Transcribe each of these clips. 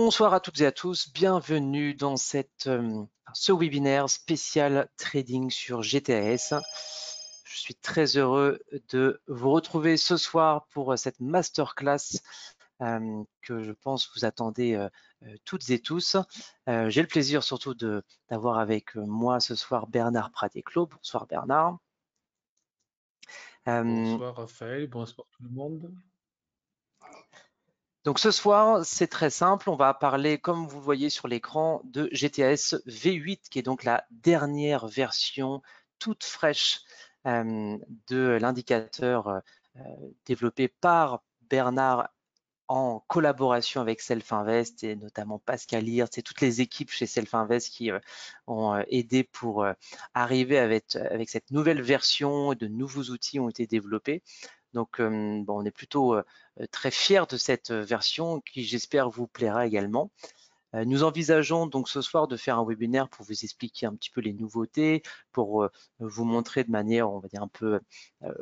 Bonsoir à toutes et à tous, bienvenue dans ce webinaire spécial trading sur GTAS. Je suis très heureux de vous retrouver ce soir pour cette masterclass que je pense vous attendez toutes et tous. J'ai le plaisir surtout d'avoir avec moi ce soir Bernard Pradet-Clos. Bonsoir Bernard. Bonsoir Raphaël, bonsoir tout le monde. Donc ce soir, c'est très simple, on va parler, comme vous le voyez sur l'écran, de GTAS V8, qui est donc la dernière version toute fraîche de l'indicateur développé par Bernard en collaboration avec Self-Invest et notamment Pascal Hirt, c'est toutes les équipes chez Self-Invest qui ont aidé pour arriver avec cette nouvelle version, de nouveaux outils ont été développés. Donc, bon, on est plutôt très fiers de cette version qui, j'espère, vous plaira également. Nous envisageons donc ce soir de faire un webinaire pour vous expliquer un petit peu les nouveautés, pour vous montrer de manière, on va dire, un peu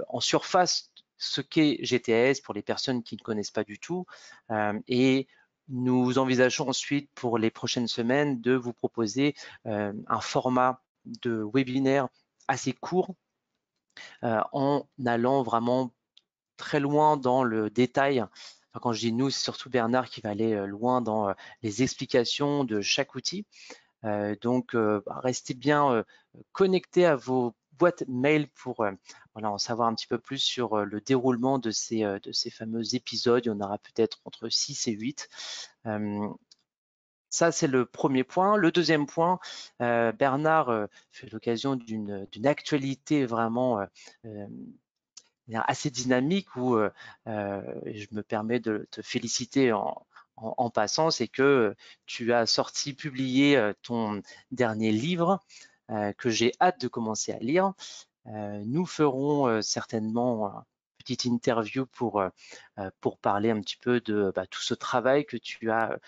en surface ce qu'est GTAS pour les personnes qui ne connaissent pas du tout. Et nous envisageons ensuite pour les prochaines semaines de vous proposer un format de webinaire assez court en allant vraiment très loin dans le détail. Enfin, quand je dis nous, c'est surtout Bernard qui va aller loin dans les explications de chaque outil. Donc, restez bien connectés à vos boîtes mail pour voilà, en savoir un petit peu plus sur le déroulement de ces fameux épisodes. Il y en aura peut-être entre 6 et 8. Ça, c'est le premier point. Le deuxième point, Bernard fait l'occasion d'une actualité vraiment assez dynamique où je me permets de te féliciter en passant, c'est que tu as publié ton dernier livre que j'ai hâte de commencer à lire. Nous ferons certainement une petite interview pour parler un petit peu de tout ce travail que tu as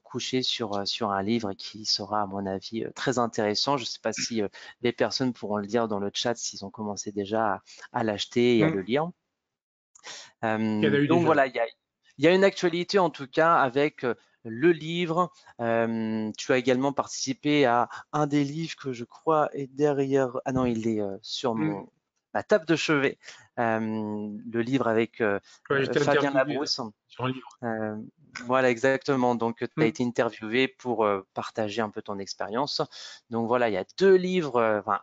couché sur un livre qui sera, à mon avis, très intéressant. Je ne sais pas si les personnes pourront le dire dans le chat s'ils ont commencé déjà à l'acheter et à le lire. Donc voilà, il y a une actualité en tout cas avec le livre. Tu as également participé à un des livres que je crois est derrière. Ah non, il est sur ma table de chevet. Le livre avec Fabien Labrousse. Sur un livre. Voilà, exactement. Donc, tu as été interviewé pour partager un peu ton expérience. Donc voilà, il y a deux livres, enfin,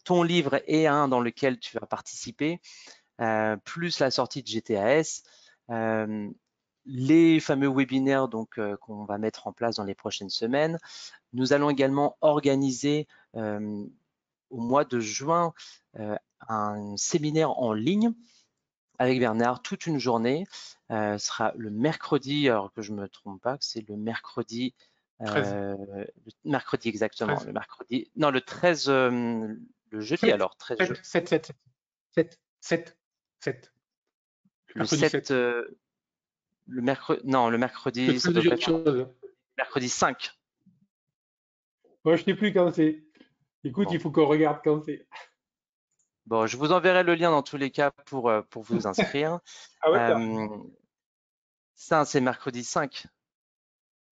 ton livre et un dans lequel tu as participé. Plus la sortie de GTAS, les fameux webinaires donc qu'on va mettre en place dans les prochaines semaines. Nous allons également organiser au mois de juin un séminaire en ligne avec Bernard toute une journée. Ce sera le mercredi, alors que je me trompe pas, c'est le mercredi. Le mercredi exactement. 13. Le mercredi. Non, le 13. Le jeudi 7, alors. 13 7. Le 7. Le mercredi. Non, le mercredi. Ça doit pas être. Mercredi 5. Moi, je ne sais plus quand c'est. Écoute, bon. Il faut qu'on regarde quand c'est. Bon, je vous enverrai le lien dans tous les cas pour vous inscrire. Ah ouais, ça, c'est mercredi 5.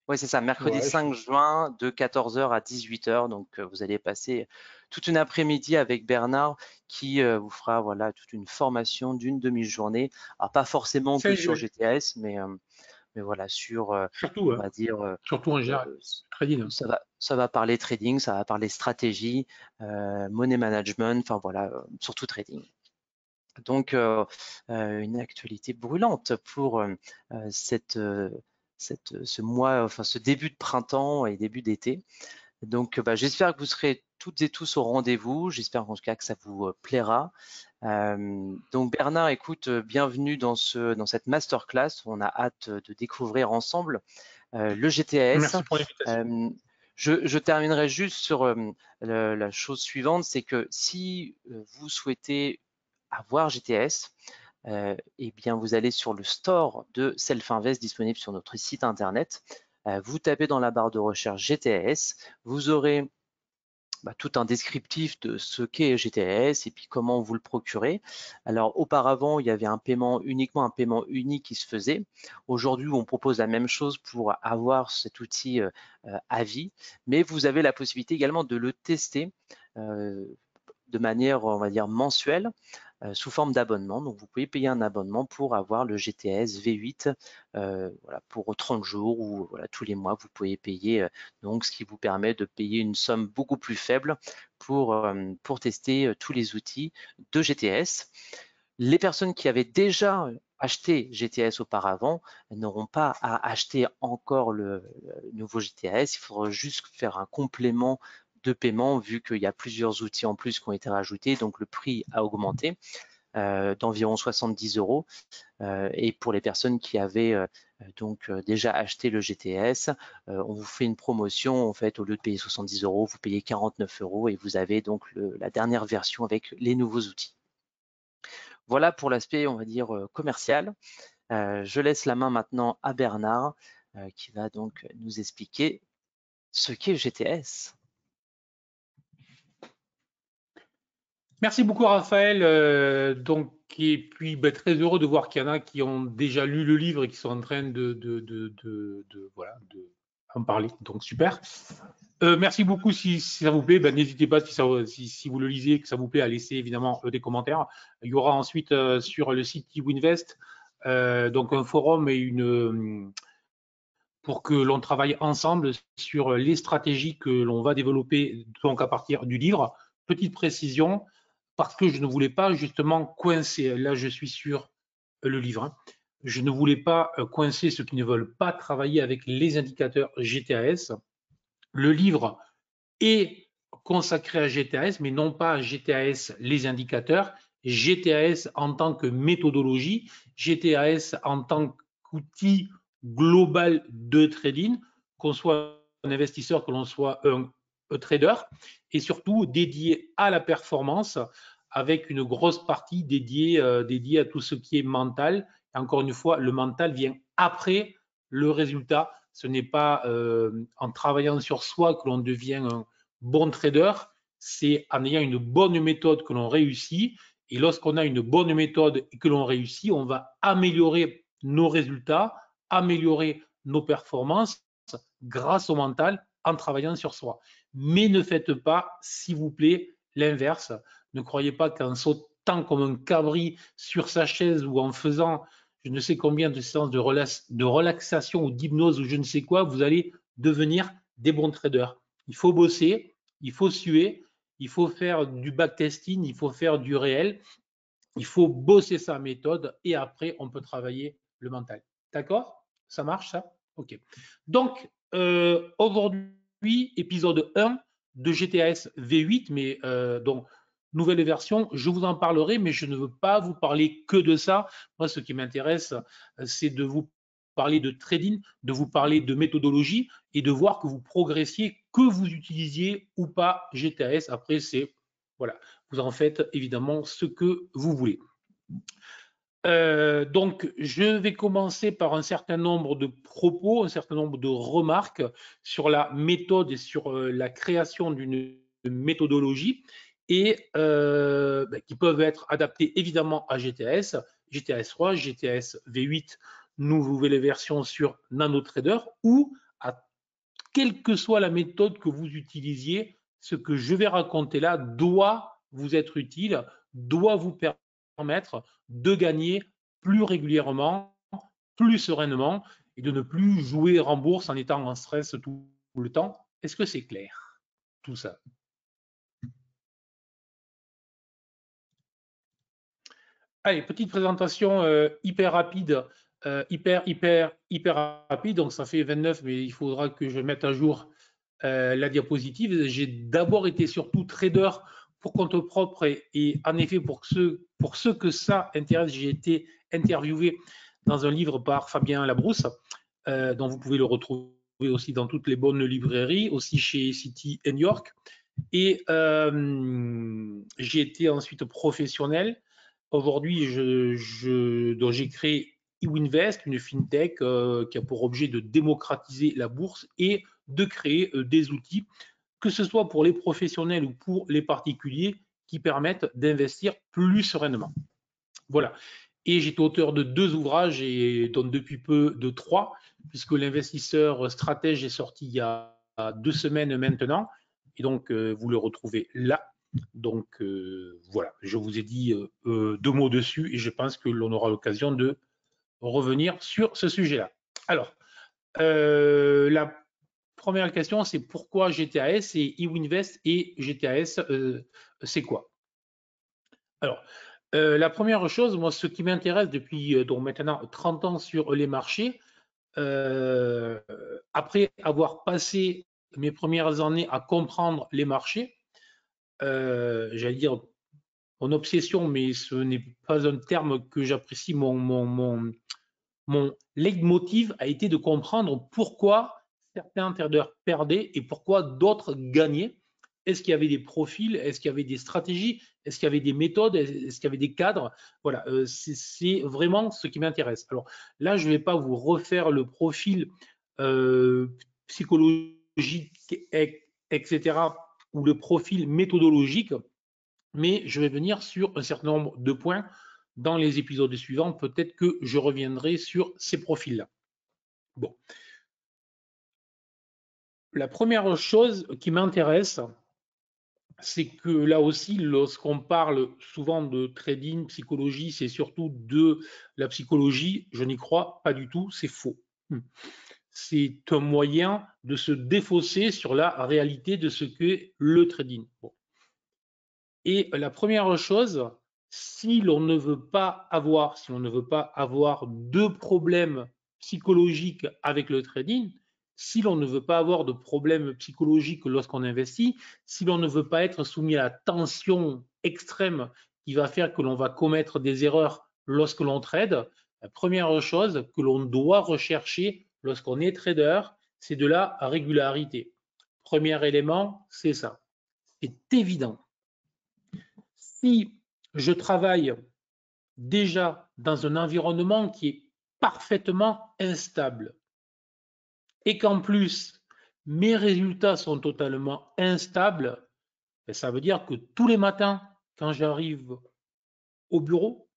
Oui, c'est ça, mercredi 5 juin de 14h à 18h. Donc, vous allez passer toute une après-midi avec Bernard qui vous fera voilà, toute une formation d'une demi-journée. Alors, pas forcément que sur GTAS, mais voilà, sur, surtout, on va dire… surtout en général, trading. Ça va parler trading, ça va parler stratégie, money management, enfin voilà, surtout trading. Donc, une actualité brûlante pour ce mois, enfin ce début de printemps et début d'été. Donc, j'espère que vous serez toutes et tous au rendez-vous. J'espère en tout cas que ça vous plaira. Donc, Bernard, écoute, bienvenue dans cette masterclass. On a hâte de découvrir ensemble le GTAS. Merci pour l'invitation. Je terminerai juste sur la chose suivante, c'est que si vous souhaitez avoir GTAS, eh bien vous allez sur le store de Self-Invest disponible sur notre site internet. Vous tapez dans la barre de recherche GTAS, vous aurez tout un descriptif de ce qu'est GTS et puis comment vous le procurez. Alors auparavant, il y avait uniquement un paiement unique qui se faisait. Aujourd'hui, on propose la même chose pour avoir cet outil à vie, mais vous avez la possibilité également de le tester de manière, on va dire, mensuelle, sous forme d'abonnement. Donc, vous pouvez payer un abonnement pour avoir le GTS V8 voilà, pour 30 jours ou voilà, tous les mois, vous pouvez payer, donc, ce qui vous permet de payer une somme beaucoup plus faible pour tester tous les outils de GTS. Les personnes qui avaient déjà acheté GTS auparavant n'auront pas à acheter encore le nouveau GTS. Il faudra juste faire un complément de paiement vu qu'il y a plusieurs outils en plus qui ont été rajoutés, donc le prix a augmenté d'environ 70 €. Et pour les personnes qui avaient déjà acheté le GTS, on vous fait une promotion. En fait, au lieu de payer 70 €, vous payez 49 € et vous avez donc la dernière version avec les nouveaux outils. Voilà pour l'aspect, on va dire, commercial. Je laisse la main maintenant à Bernard qui va donc nous expliquer ce qu'est GTS. Merci beaucoup Raphaël. Et puis très heureux de voir qu'il y en a qui ont déjà lu le livre et qui sont en train voilà, de en parler. Donc super. Merci beaucoup. Si ça vous plaît, n'hésitez pas si vous le lisez, que ça vous plaît, à laisser évidemment des commentaires. Il y aura ensuite sur le site eWinvest donc un forum et pour que l'on travaille ensemble sur les stratégies que l'on va développer donc à partir du livre. Petite précision, parce que je ne voulais pas justement coincer, là je suis sur le livre, hein, je ne voulais pas coincer ceux qui ne veulent pas travailler avec les indicateurs GTAS. Le livre est consacré à GTAS, mais non pas à GTAS les indicateurs, GTAS en tant que méthodologie, GTAS en tant qu'outil global de trading, qu'on soit un investisseur, que l'on soit un trader, et surtout dédié à la performance, avec une grosse partie dédiée à tout ce qui est mental. Et encore une fois, le mental vient après le résultat. Ce n'est pas en travaillant sur soi que l'on devient un bon trader, c'est en ayant une bonne méthode que l'on réussit. Et lorsqu'on a une bonne méthode et que l'on réussit, on va améliorer nos résultats, améliorer nos performances grâce au mental en travaillant sur soi. Mais ne faites pas, s'il vous plaît, l'inverse. Ne croyez pas qu'en sautant comme un cabri sur sa chaise ou en faisant je ne sais combien de séances de relaxation ou d'hypnose ou je ne sais quoi, vous allez devenir des bons traders. Il faut bosser, il faut suer, il faut faire du backtesting, il faut faire du réel, il faut bosser sa méthode et après, on peut travailler le mental. D'accord? Ça marche, ça? OK. Donc, aujourd'hui, épisode 1 de GTAS V8, mais donc, nouvelle version, je vous en parlerai, mais je ne veux pas vous parler que de ça. Moi, ce qui m'intéresse, c'est de vous parler de trading, de vous parler de méthodologie et de voir que vous progressiez, que vous utilisiez ou pas GTAS. Après, c'est, voilà, vous en faites évidemment ce que vous voulez. Donc, je vais commencer par un certain nombre de propos, un certain nombre de remarques sur la méthode et sur la création d'une méthodologie et qui peuvent être adaptées évidemment à GTS, GTS 3, GTS V8, nouvelle version sur NanoTrader ou à quelle que soit la méthode que vous utilisiez, ce que je vais raconter là doit vous être utile, doit vous permettre de gagner plus régulièrement, plus sereinement et de ne plus jouer en bourse en étant en stress tout le temps. Est-ce que c'est clair, tout ça? Allez, petite présentation hyper rapide, hyper rapide. Donc, ça fait 29, mais il faudra que je mette à jour la diapositive. J'ai d'abord été surtout trader pour compte propre et en effet, pour ceux que ça intéresse, j'ai été interviewé dans un livre par Fabien Labrousse, dont vous pouvez le retrouver aussi dans toutes les bonnes librairies, aussi chez City and York. Et j'ai été ensuite professionnel. Aujourd'hui, j'ai créé eWinvest, une fintech qui a pour objet de démocratiser la bourse et de créer des outils que ce soit pour les professionnels ou pour les particuliers, qui permettent d'investir plus sereinement. Voilà. Et j'étais auteur de 2 ouvrages et donc depuis peu de 3, puisque l'investisseur stratège est sorti il y a 2 semaines maintenant. Et donc, vous le retrouvez là. Donc, voilà, je vous ai dit 2 mots dessus et je pense que l'on aura l'occasion de revenir sur ce sujet-là. Alors, la première question, c'est pourquoi GTAS et eWinvest et GTAS, c'est quoi? Alors, la première chose, moi, ce qui m'intéresse depuis donc maintenant 30 ans sur les marchés, après avoir passé mes premières années à comprendre les marchés, j'allais dire mon obsession, mais ce n'est pas un terme que j'apprécie, mon leitmotiv a été de comprendre pourquoi certains traders perdaient et pourquoi d'autres gagnaient. Est-ce qu'il y avait des profils? Est-ce qu'il y avait des stratégies? Est-ce qu'il y avait des méthodes? Est-ce qu'il y avait des cadres? Voilà, c'est vraiment ce qui m'intéresse. Alors là, je ne vais pas vous refaire le profil psychologique, etc., ou le profil méthodologique, mais je vais venir sur un certain nombre de points dans les épisodes suivants. Peut-être que je reviendrai sur ces profils-là. Bon. La première chose qui m'intéresse, c'est que là aussi, lorsqu'on parle souvent de trading, psychologie, c'est surtout de la psychologie. Je n'y crois pas du tout, c'est faux. C'est un moyen de se défausser sur la réalité de ce qu'est le trading. Bon. Et la première chose, si l'on ne veut pas avoir de problèmes psychologiques avec le trading, si l'on ne veut pas avoir de problèmes psychologiques lorsqu'on investit, si l'on ne veut pas être soumis à la tension extrême qui va faire que l'on va commettre des erreurs lorsque l'on trade, la première chose que l'on doit rechercher lorsqu'on est trader, c'est de la régularité. Premier élément, c'est ça. C'est évident. Si je travaille déjà dans un environnement qui est parfaitement instable et qu'en plus mes résultats sont totalement instables, ça veut dire que tous les matins, quand j'arrive au bureau,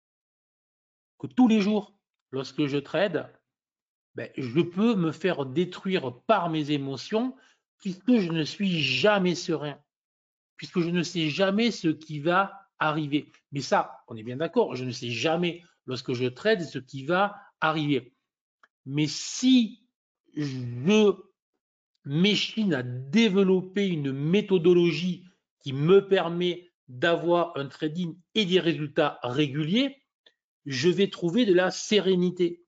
que tous les jours, lorsque je trade, je peux me faire détruire par mes émotions puisque je ne suis jamais serein, puisque je ne sais jamais ce qui va arriver. Mais ça, on est bien d'accord, je ne sais jamais lorsque je trade ce qui va arriver. Mais si je m'échine à développer une méthodologie qui me permet d'avoir un trading et des résultats réguliers, je vais trouver de la sérénité.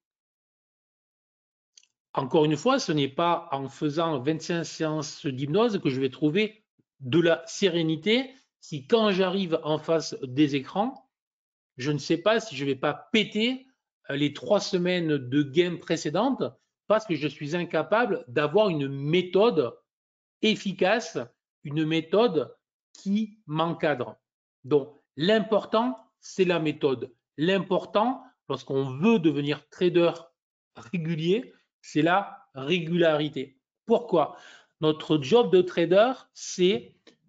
Encore une fois, ce n'est pas en faisant 25 séances d'hypnose que je vais trouver de la sérénité si quand j'arrive en face des écrans, je ne sais pas si je ne vais pas péter les 3 semaines de gains précédentes parce que je suis incapable d'avoir une méthode efficace, une méthode qui m'encadre. Donc, l'important, c'est la méthode. L'important, lorsqu'on veut devenir trader régulier, c'est la régularité. Pourquoi? Notre job de trader,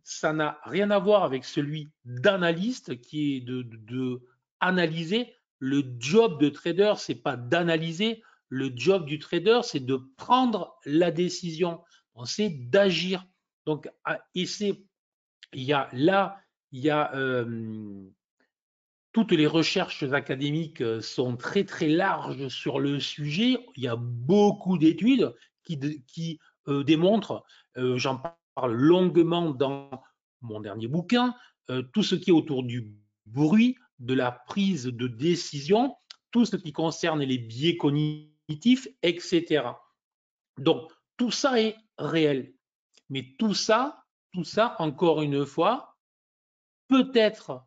ça n'a rien à voir avec celui d'analyste qui est de analyser. Le job de trader, c'est pas d'analyser. Le job du trader, c'est de prendre la décision. C'est d'agir. Donc, il y a là, toutes les recherches académiques sont très très larges sur le sujet. Il y a beaucoup d'études qui démontrent, j'en parle longuement dans mon dernier bouquin, tout ce qui est autour du bruit, de la prise de décision, tout ce qui concerne les biais cognitifs, etc. Donc, tout ça est réel. Mais tout ça, encore une fois, peut être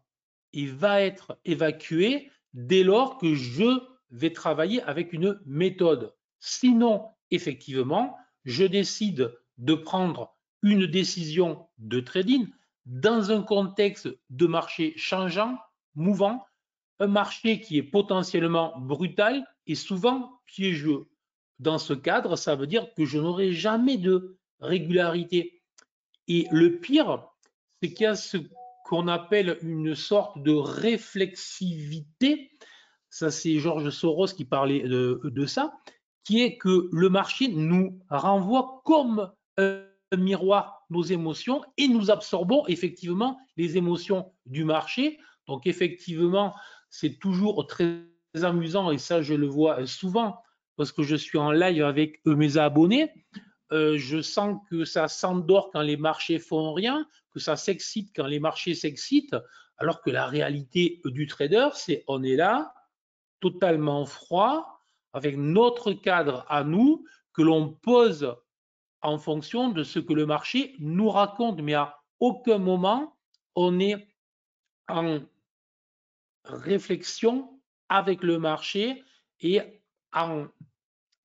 et va être évacué dès lors que je vais travailler avec une méthode. Sinon, effectivement, je décide de prendre une décision de trading dans un contexte de marché changeant, mouvant, un marché qui est potentiellement brutal et souvent piégeux. Dans ce cadre, ça veut dire que je n'aurai jamais de régularité. Et le pire, c'est qu'il y a ce qu'on appelle une sorte de réflexivité. Ça, c'est George Soros qui parlait de ça, qui est que le marché nous renvoie comme un miroir nos émotions et nous absorbons effectivement les émotions du marché. Donc effectivement, c'est toujours très amusant et ça, je le vois souvent parce que je suis en live avec mes abonnés. Je sens que ça s'endort quand les marchés font rien, que ça s'excite quand les marchés s'excitent, alors que la réalité du trader, c'est on est là, totalement froid, avec notre cadre à nous, que l'on pose en fonction de ce que le marché nous raconte, mais à aucun moment on est en réflexion avec le marché et en,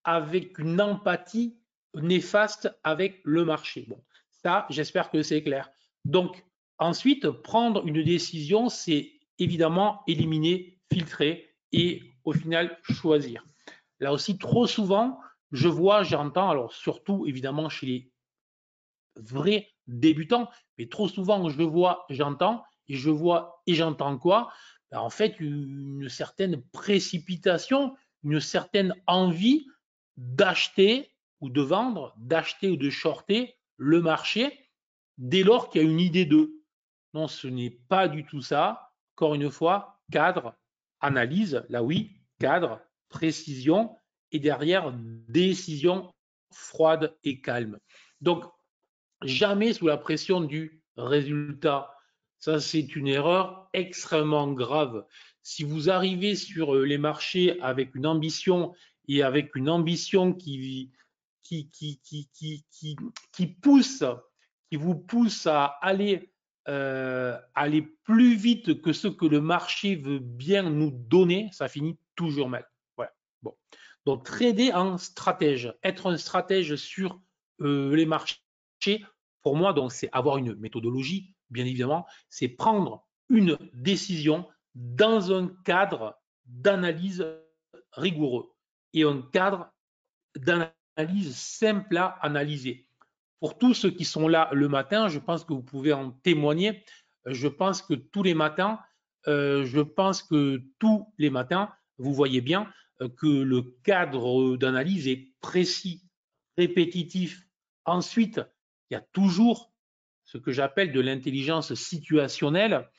avec une empathie néfaste avec le marché. Bon, ça, j'espère que c'est clair. Donc, ensuite, prendre une décision, c'est évidemment éliminer, filtrer et au final choisir. Là aussi, trop souvent, je vois, j'entends, alors surtout évidemment chez les vrais débutants, mais trop souvent, je vois, j'entends, et je vois et j'entends quoi? Ben, en fait, une certaine précipitation, une certaine envie d'acheter ou de vendre, d'acheter ou de shorter le marché dès lors qu'il y a une idée d'eux. Non, ce n'est pas du tout ça. Encore une fois, cadre, analyse, là oui, cadre, précision, et derrière, décision froide et calme. Donc, jamais sous la pression du résultat. Ça, c'est une erreur extrêmement grave. Si vous arrivez sur les marchés avec une ambition et avec une ambition qui pousse, qui vous pousse à aller plus vite que ce que le marché veut bien nous donner, ça finit toujours mal. Voilà. Bon. Donc, trader en stratège, être un stratège sur les marchés, pour moi, donc, c'est avoir une méthodologie, bien évidemment, c'est prendre une décision dans un cadre d'analyse rigoureux et un cadre d'analyse simple à analyser. Pour tous ceux qui sont là le matin, je pense que vous pouvez en témoigner. Je pense que tous les matins, vous voyez bien que le cadre d'analyse est précis, répétitif. Ensuite, il y a toujours ce que j'appelle de l'intelligence situationnelle.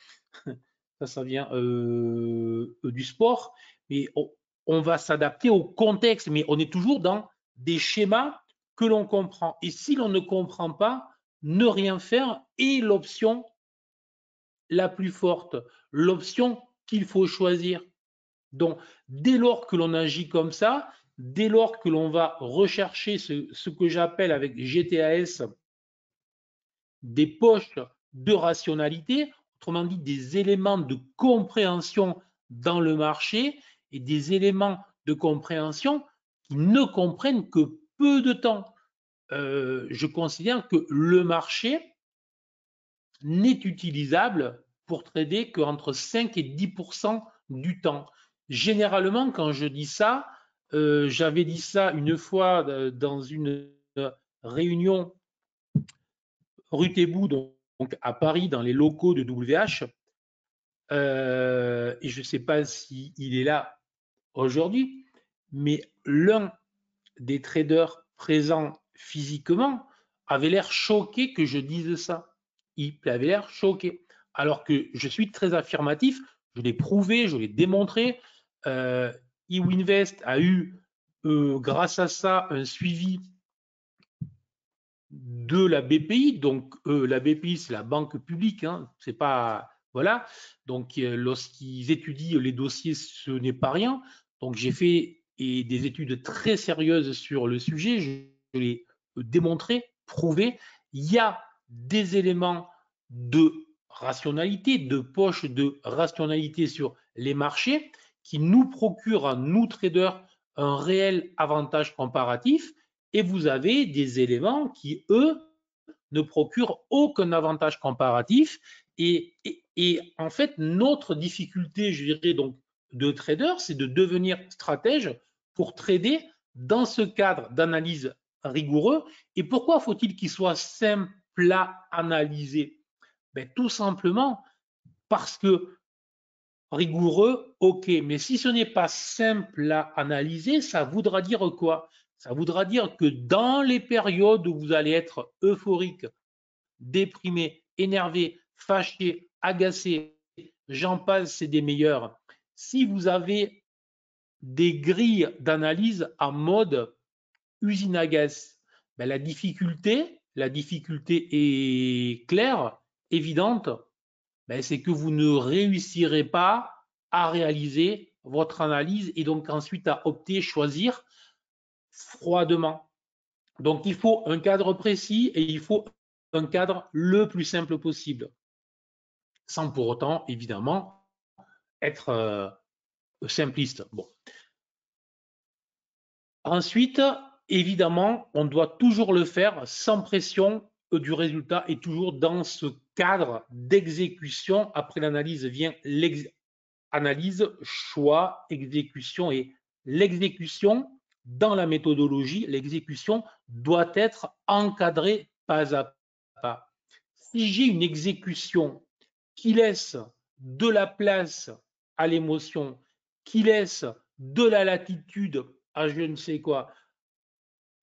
Ça vient du sport, mais on va s'adapter au contexte, mais on est toujours dans des schémas que l'on comprend. Et si l'on ne comprend pas, ne rien faire est l'option la plus forte, l'option qu'il faut choisir. Donc, dès lors que l'on agit comme ça, dès lors que l'on va rechercher ce que j'appelle avec GTAS des poches de rationalité, autrement dit des éléments de compréhension dans le marché et des éléments de compréhension qui ne comprennent que peu de temps. Je considère que le marché n'est utilisable pour trader qu'entre 5 et 10% du temps. Généralement, quand je dis ça, j'avais dit ça une fois dans une réunion rue Thébout, donc à Paris, dans les locaux de WH. Et je ne sais pas s'il est là aujourd'hui, mais l'un des traders présents physiquement avait l'air choqué que je dise ça. Il avait l'air choqué. Alors que je suis très affirmatif, je l'ai prouvé, je l'ai démontré. eWinvest a eu, grâce à ça, un suivi de la BPI. Donc, la BPI, c'est la banque publique, hein, c'est pas. Voilà. Donc, lorsqu'ils étudient les dossiers, ce n'est pas rien. Donc, j'ai fait des études très sérieuses sur le sujet. Je l'ai démontré, prouvé. Il y a des éléments de rationalité, de poche de rationalité sur les marchés qui nous procurent à nous traders un réel avantage comparatif. Et vous avez des éléments qui, eux, ne procurent aucun avantage comparatif. Et en fait, notre difficulté, je dirais, donc, de trader, c'est de devenir stratège pour trader dans ce cadre d'analyse rigoureux. Et pourquoi faut-il qu'il soit simple à analyser? Ben, tout simplement parce que rigoureux, ok, mais si ce n'est pas simple à analyser, ça voudra dire quoi? Ça voudra dire que dans les périodes où vous allez être euphorique, déprimé, énervé, fâché, agacé, j'en passe, c'est des meilleurs. Si vous avez des grilles d'analyse en mode usine à gaz, ben la difficulté est claire, évidente, ben c'est que vous ne réussirez pas à réaliser votre analyse et donc ensuite à opter, choisir froidement. Donc il faut un cadre précis et il faut un cadre le plus simple possible, sans pour autant, évidemment, être simpliste. Bon. Ensuite, évidemment, on doit toujours le faire sans pression du résultat et toujours dans ce cadre d'exécution. Après l'analyse vient l'analyse, choix, exécution et l'exécution dans la méthodologie, l'exécution doit être encadrée pas à pas. Si j'ai une exécution qui laisse de la place à l'émotion, qui laisse de la latitude à je ne sais quoi,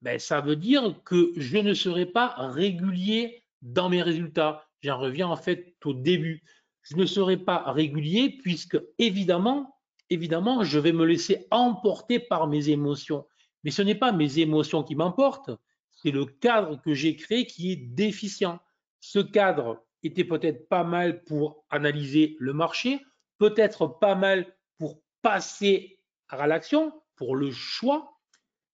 ben, ça veut dire que je ne serai pas régulier dans mes résultats. J'en reviens en fait au début. Je ne serai pas régulier puisque évidemment, je vais me laisser emporter par mes émotions. Mais ce n'est pas mes émotions qui m'emportent, c'est le cadre que j'ai créé qui est déficient. Ce cadre était peut-être pas mal pour analyser le marché, peut-être pas mal pour passer à l'action, pour le choix,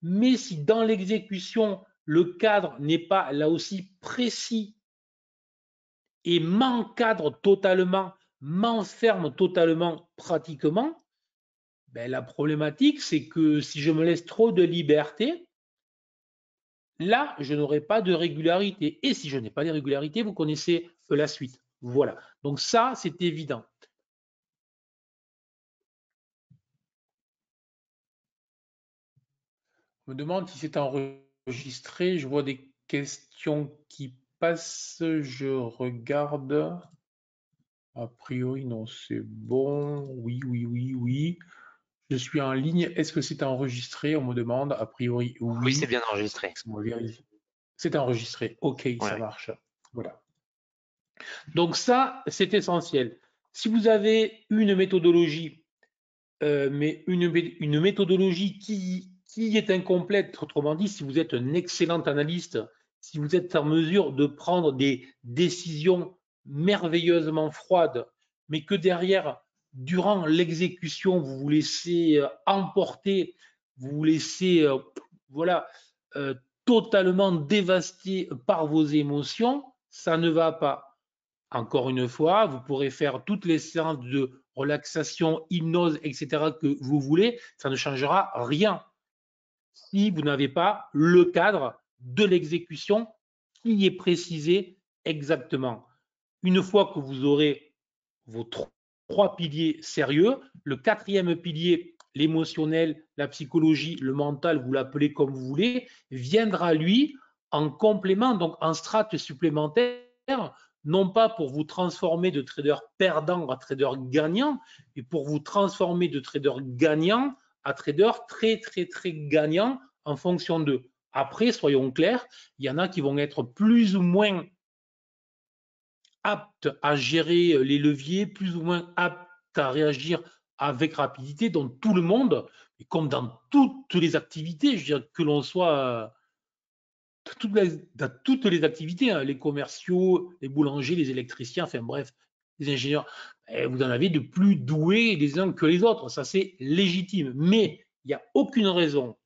mais si dans l'exécution, le cadre n'est pas là aussi précis et m'encadre totalement, m'enferme totalement pratiquement, ben, la problématique, c'est que si je me laisse trop de liberté, là, je n'aurai pas de régularité. Et si je n'ai pas de régularité, vous connaissez la suite. Voilà. Donc ça, c'est évident. Je me demande si c'est enregistré. Je vois des questions qui passent. Je regarde. A priori, non, c'est bon. Oui, oui, oui, oui. Je suis en ligne. Est-ce que c'est enregistré? On me demande. A priori, Oui, c'est oui. bien enregistré. Laisse-moi vérifier. C'est enregistré. OK, ça Ouais. marche. Voilà. Donc ça, c'est essentiel. Si vous avez une méthodologie, mais une méthodologie qui est incomplète, autrement dit, si vous êtes un excellent analyste, si vous êtes en mesure de prendre des décisions merveilleusement froides, mais que derrière, durant l'exécution, vous vous laissez emporter, vous vous laissez voilà, euh, totalement dévasté par vos émotions, ça ne va pas. Encore une fois, vous pourrez faire toutes les séances de relaxation, hypnose, etc. que vous voulez, ça ne changera rien si vous n'avez pas le cadre de l'exécution qui est précisé exactement. Une fois que vous aurez vos trois piliers sérieux, le quatrième pilier, l'émotionnel, la psychologie, le mental, vous l'appelez comme vous voulez, viendra lui en complément, donc en strate supplémentaire, non pas pour vous transformer de trader perdant à trader gagnant, mais pour vous transformer de trader gagnant à trader très, très, très gagnant en fonction d'eux. Après, soyons clairs, il y en a qui vont être plus ou moins aptes à gérer les leviers, plus ou moins aptes à réagir avec rapidité dans tout le monde, et comme dans toutes les activités, je veux dire, que l'on soit dans toutes les activités, hein, les commerciaux, les boulangers, les électriciens, enfin bref, les ingénieurs, vous en avez de plus doués les uns que les autres, ça c'est légitime. Mais il n'y a aucune raison,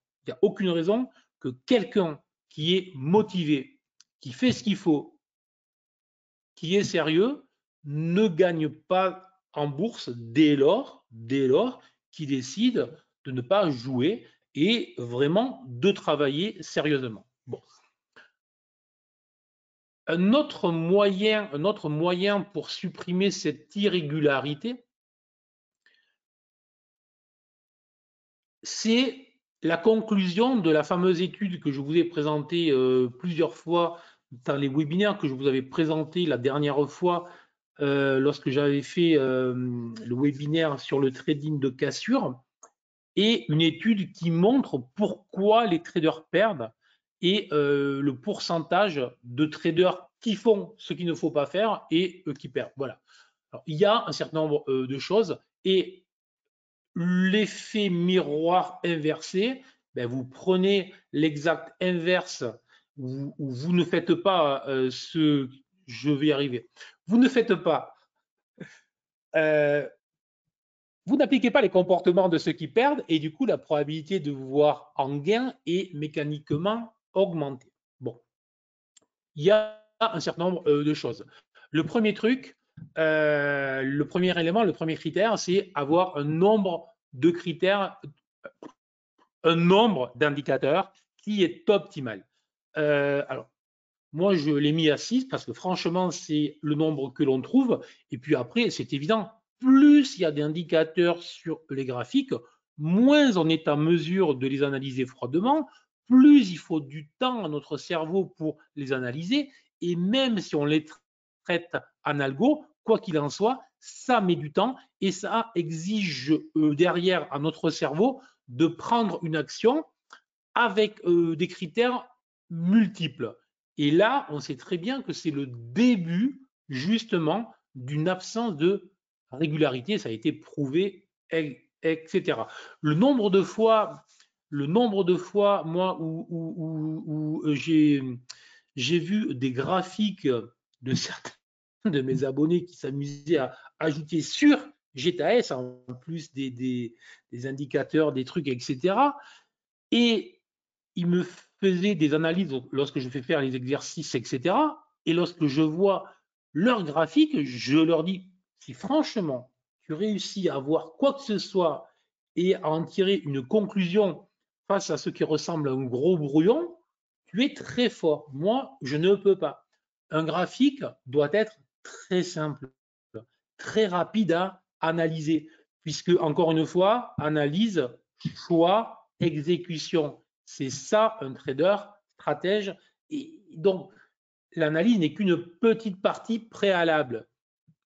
que quelqu'un qui est motivé, qui fait ce qu'il faut, qui est sérieux, ne gagne pas en bourse dès lors qu'il décide de ne pas jouer et vraiment de travailler sérieusement. Bon. Un autre moyen pour supprimer cette irrégularité, c'est la conclusion de la fameuse étude que je vous ai présentée plusieurs fois dans les webinaires que je vous avais présentés la dernière fois, lorsque j'avais fait le webinaire sur le trading de cassure, et une étude qui montre pourquoi les traders perdent et le pourcentage de traders qui font ce qu'il ne faut pas faire et qui perdent. Voilà. Alors, il y a un certain nombre de choses et l'effet miroir inversé, ben vous prenez l'exact inverse où vous ne faites pas je vais y arriver, vous ne faites pas, vous n'appliquez pas les comportements de ceux qui perdent et du coup la probabilité de vous voir en gain est mécaniquement augmentée. Bon, il y a un certain nombre de choses. Le premier truc, le premier élément, le premier critère, c'est avoir un nombre de critères, un nombre d'indicateurs qui est optimal. Alors, moi, je l'ai mis à 6 parce que franchement, c'est le nombre que l'on trouve. Et puis après, c'est évident, plus il y a d'indicateurs sur les graphiques, moins on est en mesure de les analyser froidement, plus il faut du temps à notre cerveau pour les analyser. Et même si on les traite en algo, quoi qu'il en soit, ça met du temps et ça exige derrière à notre cerveau de prendre une action avec des critères multiples. Et là, on sait très bien que c'est le début justement d'une absence de régularité, ça a été prouvé, etc. Le nombre de fois, moi, où j'ai vu des graphiques de certains de mes abonnés qui s'amusaient à ajouter sur GTS, en plus des indicateurs, des trucs, etc. Et il me faisait des analyses lorsque je fais faire les exercices, etc. Et lorsque je vois leurs graphiques, je leur dis, si franchement tu réussis à voir quoi que ce soit et à en tirer une conclusion face à ce qui ressemble à un gros brouillon, tu es très fort. Moi, je ne peux pas. Un graphique doit être très simple, très rapide à analyser, puisque, encore une fois, analyse, choix, exécution. C'est ça un trader stratège. Et donc, l'analyse n'est qu'une petite partie préalable.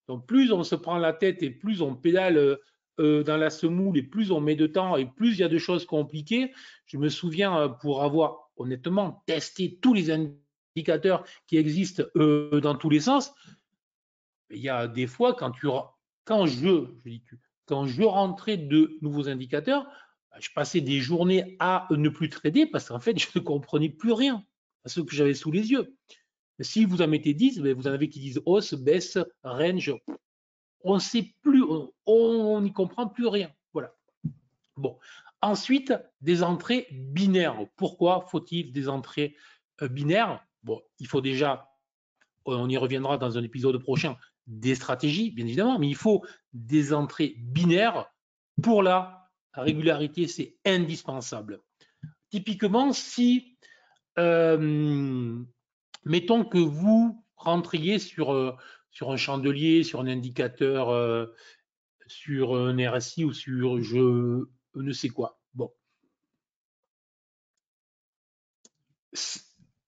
Donc, plus on se prend la tête et plus on pédale dans la semoule et plus on met de temps et plus il y a de choses compliquées. Je me souviens, pour avoir honnêtement testé tous les indicateurs qui existent dans tous les sens, il y a des fois quand je rentrais de nouveaux indicateurs, je passais des journées à ne plus trader parce qu'en fait, je ne comprenais plus rien à ce que j'avais sous les yeux. Si vous en mettez 10, vous en avez qui disent hausse, baisse, range. On ne sait plus, on n'y comprend plus rien. Voilà. Bon. Ensuite, des entrées binaires. Pourquoi faut-il des entrées binaires? Bon, il faut déjà, on y reviendra dans un épisode prochain, des stratégies, bien évidemment, mais il faut des entrées binaires pour la régularité, c'est indispensable. Typiquement, si, mettons que vous rentriez sur un chandelier, sur un indicateur, sur un RSI ou sur je ne sais quoi. Bon.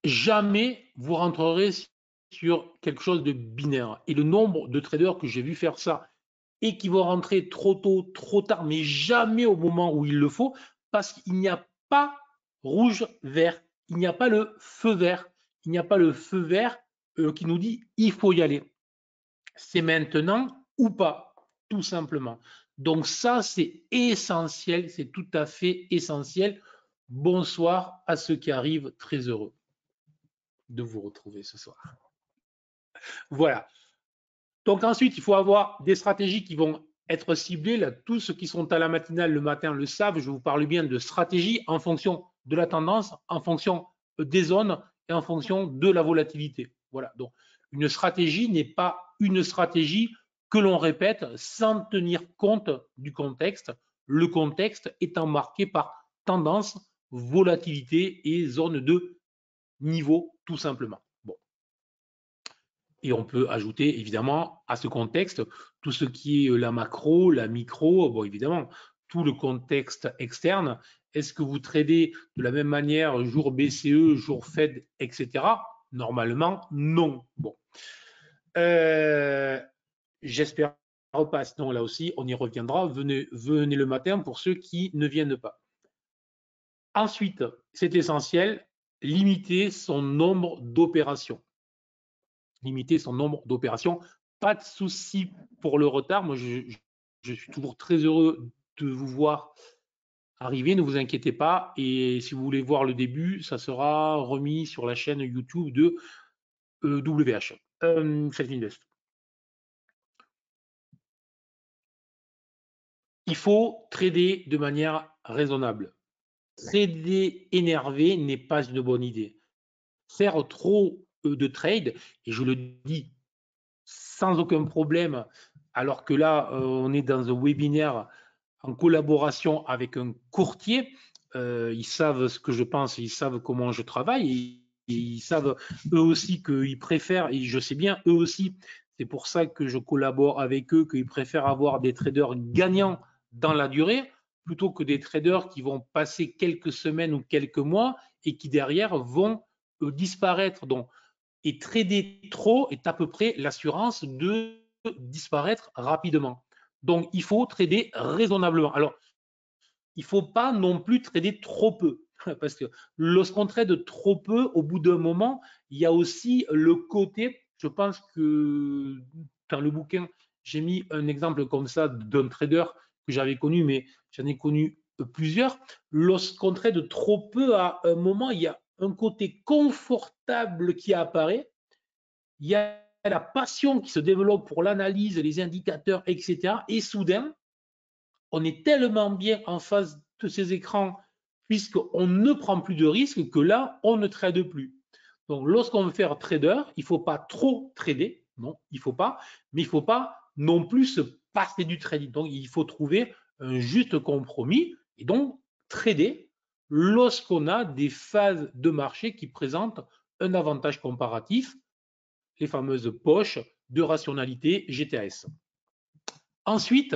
Jamais vous rentrerez sur quelque chose de binaire. Et le nombre de traders que j'ai vu faire ça et qui vont rentrer trop tôt, trop tard, mais jamais au moment où il le faut, parce qu'il n'y a pas rouge, vert. Il n'y a pas le feu vert. Il n'y a pas le feu vert qui nous dit il faut y aller. C'est maintenant ou pas, tout simplement. Donc ça, c'est essentiel, c'est tout à fait essentiel. Bonsoir à ceux qui arrivent, très heureux de vous retrouver ce soir. Voilà. Donc ensuite, il faut avoir des stratégies qui vont être ciblées. Là, tous ceux qui sont à la matinale le matin le savent, je vous parle bien de stratégie en fonction de la tendance, en fonction des zones et en fonction de la volatilité. Voilà. Donc une stratégie n'est pas une stratégie que l'on répète sans tenir compte du contexte. Le contexte étant marqué par tendance, volatilité et zone de niveau, tout simplement. Et on peut ajouter évidemment à ce contexte tout ce qui est la macro, la micro, bon évidemment, tout le contexte externe. Est-ce que vous tradez de la même manière jour BCE, jour Fed, etc. Normalement, non. Bon. J'espère pas, sinon là aussi, on y reviendra. Venez le matin pour ceux qui ne viennent pas. Ensuite, c'est essentiel, limiter son nombre d'opérations. Limiter son nombre d'opérations. Pas de souci pour le retard. Moi, je suis toujours très heureux de vous voir arriver, ne vous inquiétez pas. Et si vous voulez voir le début, ça sera remis sur la chaîne YouTube de WH, Self-Invest. Il faut trader de manière raisonnable. Trader énervé n'est pas une bonne idée. Faire trop de trade, et je le dis sans aucun problème, alors que là, on est dans un webinaire en collaboration avec un courtier. Ils savent ce que je pense, ils savent comment je travaille, et ils savent eux aussi qu'ils préfèrent, et je sais bien eux aussi, c'est pour ça que je collabore avec eux, qu'ils préfèrent avoir des traders gagnants dans la durée plutôt que des traders qui vont passer quelques semaines ou quelques mois et qui derrière vont disparaître. Donc, et trader trop est à peu près l'assurance de disparaître rapidement. Donc, il faut trader raisonnablement. Alors, il ne faut pas non plus trader trop peu, parce que lorsqu'on trade trop peu, au bout d'un moment, il y a aussi le côté, je pense que dans le bouquin, j'ai mis un exemple comme ça d'un trader que j'avais connu, mais j'en ai connu plusieurs. Lorsqu'on trade trop peu, à un moment, il y a un côté confortable qui apparaît, il y a la passion qui se développe pour l'analyse, les indicateurs, etc. Et soudain, on est tellement bien en face de ces écrans puisqu'on ne prend plus de risques que là, on ne trade plus. Donc, lorsqu'on veut faire trader, il ne faut pas trop trader, non, il ne faut pas, mais il ne faut pas non plus se passer du trading. Donc, il faut trouver un juste compromis et donc trader lorsqu'on a des phases de marché qui présentent un avantage comparatif, les fameuses poches de rationalité GTS. Ensuite,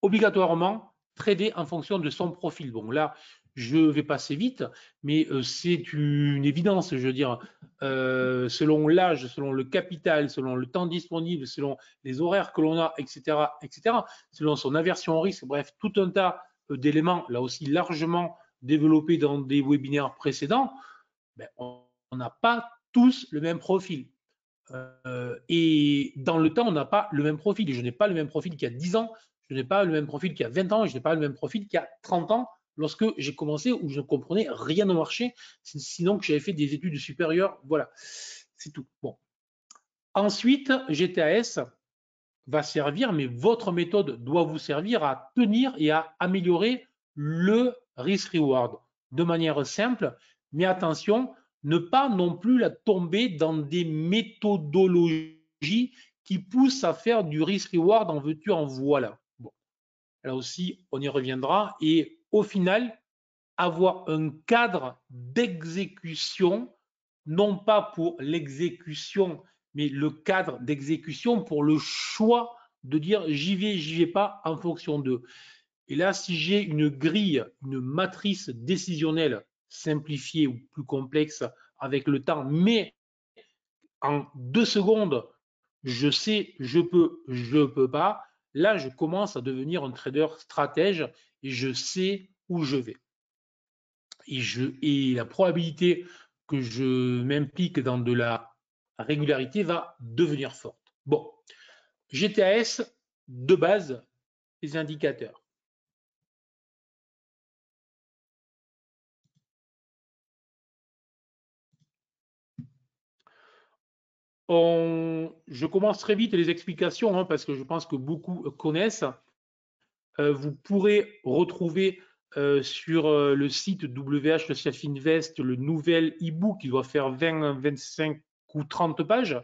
obligatoirement trader en fonction de son profil. Bon, là, je vais passer vite, mais c'est une évidence, je veux dire, selon l'âge, selon le capital, selon le temps disponible, selon les horaires que l'on a, etc., etc., selon son aversion au risque, bref, tout un tas d'éléments, là aussi largement développés dans des webinaires précédents, ben, on n'a pas tous le même profil. Et dans le temps, on n'a pas le même profil. Et je n'ai pas le même profil qu'il y a 10 ans, je n'ai pas le même profil qu'il y a 20 ans, et je n'ai pas le même profil qu'il y a 30 ans lorsque j'ai commencé où je ne comprenais rien au marché, sinon que j'avais fait des études supérieures. Voilà, c'est tout. Bon. Ensuite, GTAS va servir, mais votre méthode doit vous servir à tenir et à améliorer le risk-reward de manière simple. Mais attention, ne pas non plus la tomber dans des méthodologies qui poussent à faire du risk-reward en veux-tu, en voilà. Bon. Là aussi, on y reviendra. Et au final, avoir un cadre d'exécution, non pas pour l'exécution, mais le cadre d'exécution pour le choix de dire j'y vais pas en fonction d'eux. Et là, si j'ai une grille, une matrice décisionnelle simplifiée ou plus complexe avec le temps, mais en 2 secondes, je sais, je peux pas, là, je commence à devenir un trader stratège et je sais où je vais. Et la probabilité que je m'implique dans de la régularité va devenir forte. Bon, GTAS, de base, les indicateurs. Je commence très vite les explications hein, parce que je pense que beaucoup connaissent. Vous pourrez retrouver sur le site WH Self Invest le nouvel e-book qui doit faire 20, 25 ou 30 pages.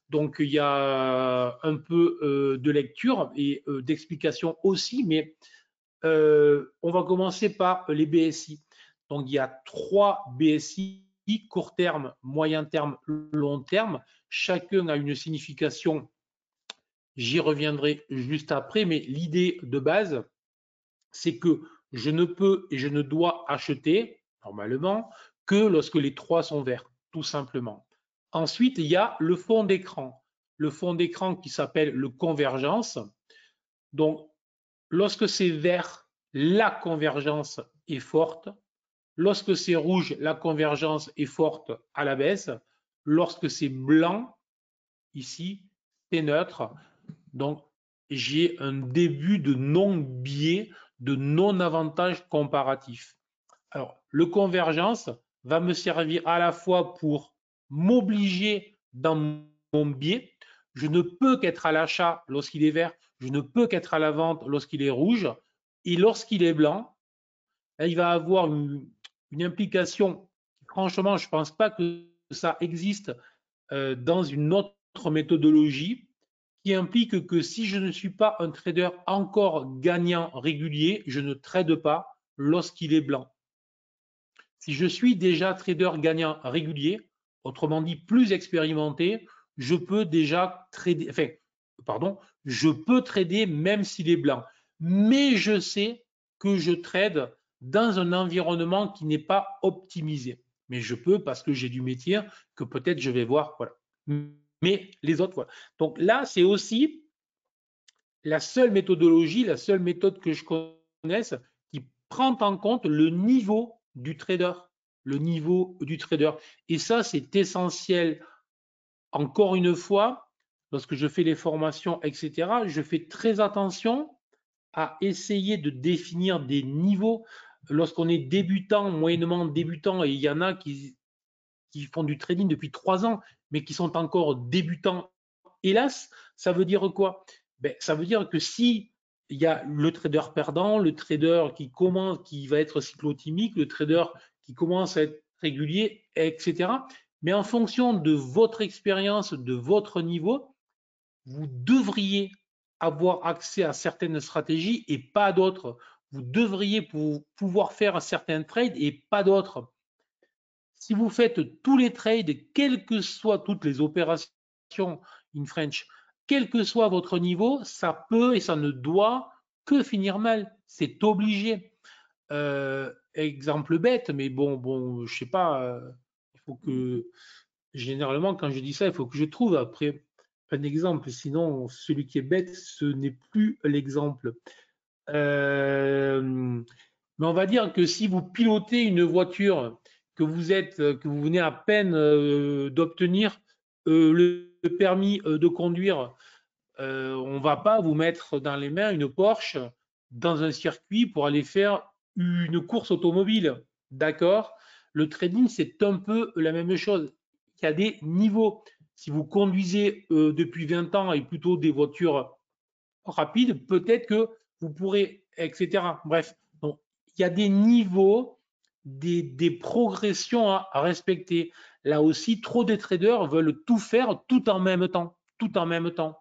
Donc il y a un peu de lecture et d'explication aussi, mais on va commencer par les BSI. Donc il y a 3 BSI, court terme, moyen terme, long terme. Chacun a une signification. J'y reviendrai juste après, mais l'idée de base, c'est que je ne peux et je ne dois acheter, normalement, que lorsque les 3 sont verts, tout simplement. Ensuite, il y a le fond d'écran. Le fond d'écran qui s'appelle le convergence. Donc, lorsque c'est vert, la convergence est forte. Lorsque c'est rouge, la convergence est forte à la baisse. Lorsque c'est blanc, ici, c'est neutre. Donc, j'ai un début de non-biais, de non-avantage comparatif. Alors, le convergence va me servir à la fois pour m'obliger dans mon biais. Je ne peux qu'être à l'achat lorsqu'il est vert, je ne peux qu'être à la vente lorsqu'il est rouge. Et lorsqu'il est blanc, il va avoir une implication. Franchement, je ne pense pas que ça existe dans une autre méthodologie qui implique que si je ne suis pas un trader encore gagnant régulier, je ne trade pas lorsqu'il est blanc. Si je suis déjà trader gagnant régulier, autrement dit plus expérimenté, je peux déjà trader, enfin, pardon, je peux trader même s'il est blanc. Mais je sais que je trade dans un environnement qui n'est pas optimisé. Mais je peux parce que j'ai du métier que peut-être je vais voir. Voilà. Mais les autres, voilà. Donc là, c'est aussi la seule méthodologie, la seule méthode que je connaisse qui prend en compte le niveau du trader. Le niveau du trader. Et ça, c'est essentiel. Encore une fois, lorsque je fais les formations, etc., je fais très attention à essayer de définir des niveaux. Lorsqu'on est débutant, moyennement débutant, et il y en a qui font du trading depuis 3 ans, mais qui sont encore débutants, hélas, ça veut dire quoi? Ça veut dire que si il y a le trader perdant, le trader qui commence, qui va être cyclotimique, le trader qui commence à être régulier, etc. Mais en fonction de votre expérience, de votre niveau, vous devriez avoir accès à certaines stratégies et pas d'autres. Vous devriez pouvoir faire certains trades et pas d'autres. Si vous faites tous les trades, quelles que soient toutes les opérations in French, quel que soit votre niveau, ça peut et ça ne doit que finir mal. C'est obligé. Exemple bête, mais bon, je sais pas. Il faut que généralement, quand je dis ça, il faut que je trouve après un exemple. Sinon, celui qui est bête, ce n'est plus l'exemple. Mais on va dire que si vous pilotez une voiture, que vous venez à peine d'obtenir le permis de conduire, on ne va pas vous mettre dans les mains une Porsche dans un circuit pour aller faire une course automobile. D'accord? Le trading, c'est un peu la même chose. Il y a des niveaux. Si vous conduisez depuis 20 ans et plutôt des voitures rapides, peut-être que vous pourrez, etc. Bref, donc, il y a des niveaux, des progressions à respecter. Là aussi, trop de traders veulent tout faire tout en même temps. Tout en même temps.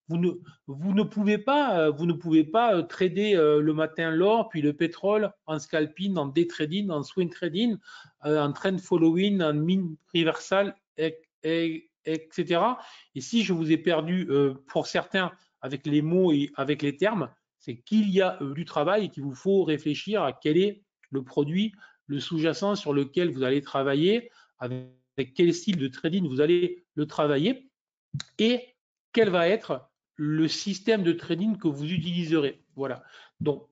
Vous ne, vous ne pouvez pas trader le matin l'or, puis le pétrole en scalping, en day trading, en swing trading, en trend following, en mine reversal, etc. Et si je vous ai perdu pour certains avec les mots et avec les termes, c'est qu'il y a du travail et qu'il vous faut réfléchir à quel est le produit, le sous-jacent sur lequel vous allez travailler, avec quel style de trading vous allez le travailler et quel va être le système de trading que vous utiliserez. Voilà. Donc,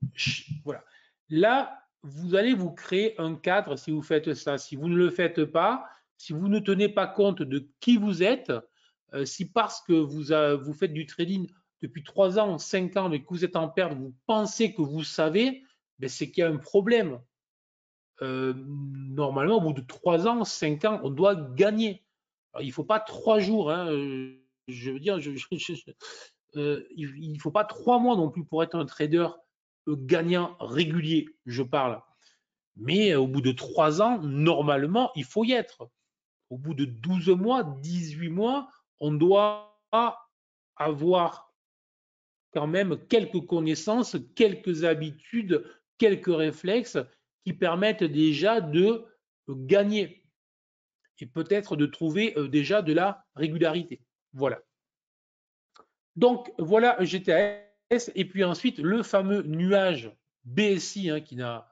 voilà. Là, vous allez vous créer un cadre si vous faites ça. Si vous ne le faites pas, si vous ne tenez pas compte de qui vous êtes, si parce que vous faites du trading depuis 3 ans, 5 ans, mais que vous êtes en perte, vous pensez que vous savez, ben c'est qu'il y a un problème. Normalement, au bout de 3 ans, 5 ans, on doit gagner. Alors, il ne faut pas 3 jours. Hein, je veux dire, il ne faut pas 3 mois non plus pour être un trader gagnant régulier, je parle. Mais au bout de 3 ans, normalement, il faut y être. Au bout de 12 mois, 18 mois, on doit avoir quand même quelques connaissances, quelques habitudes, quelques réflexes qui permettent déjà de gagner et peut-être de trouver déjà de la régularité. Voilà. Donc voilà GTAS et puis ensuite le fameux nuage BSI qui n'a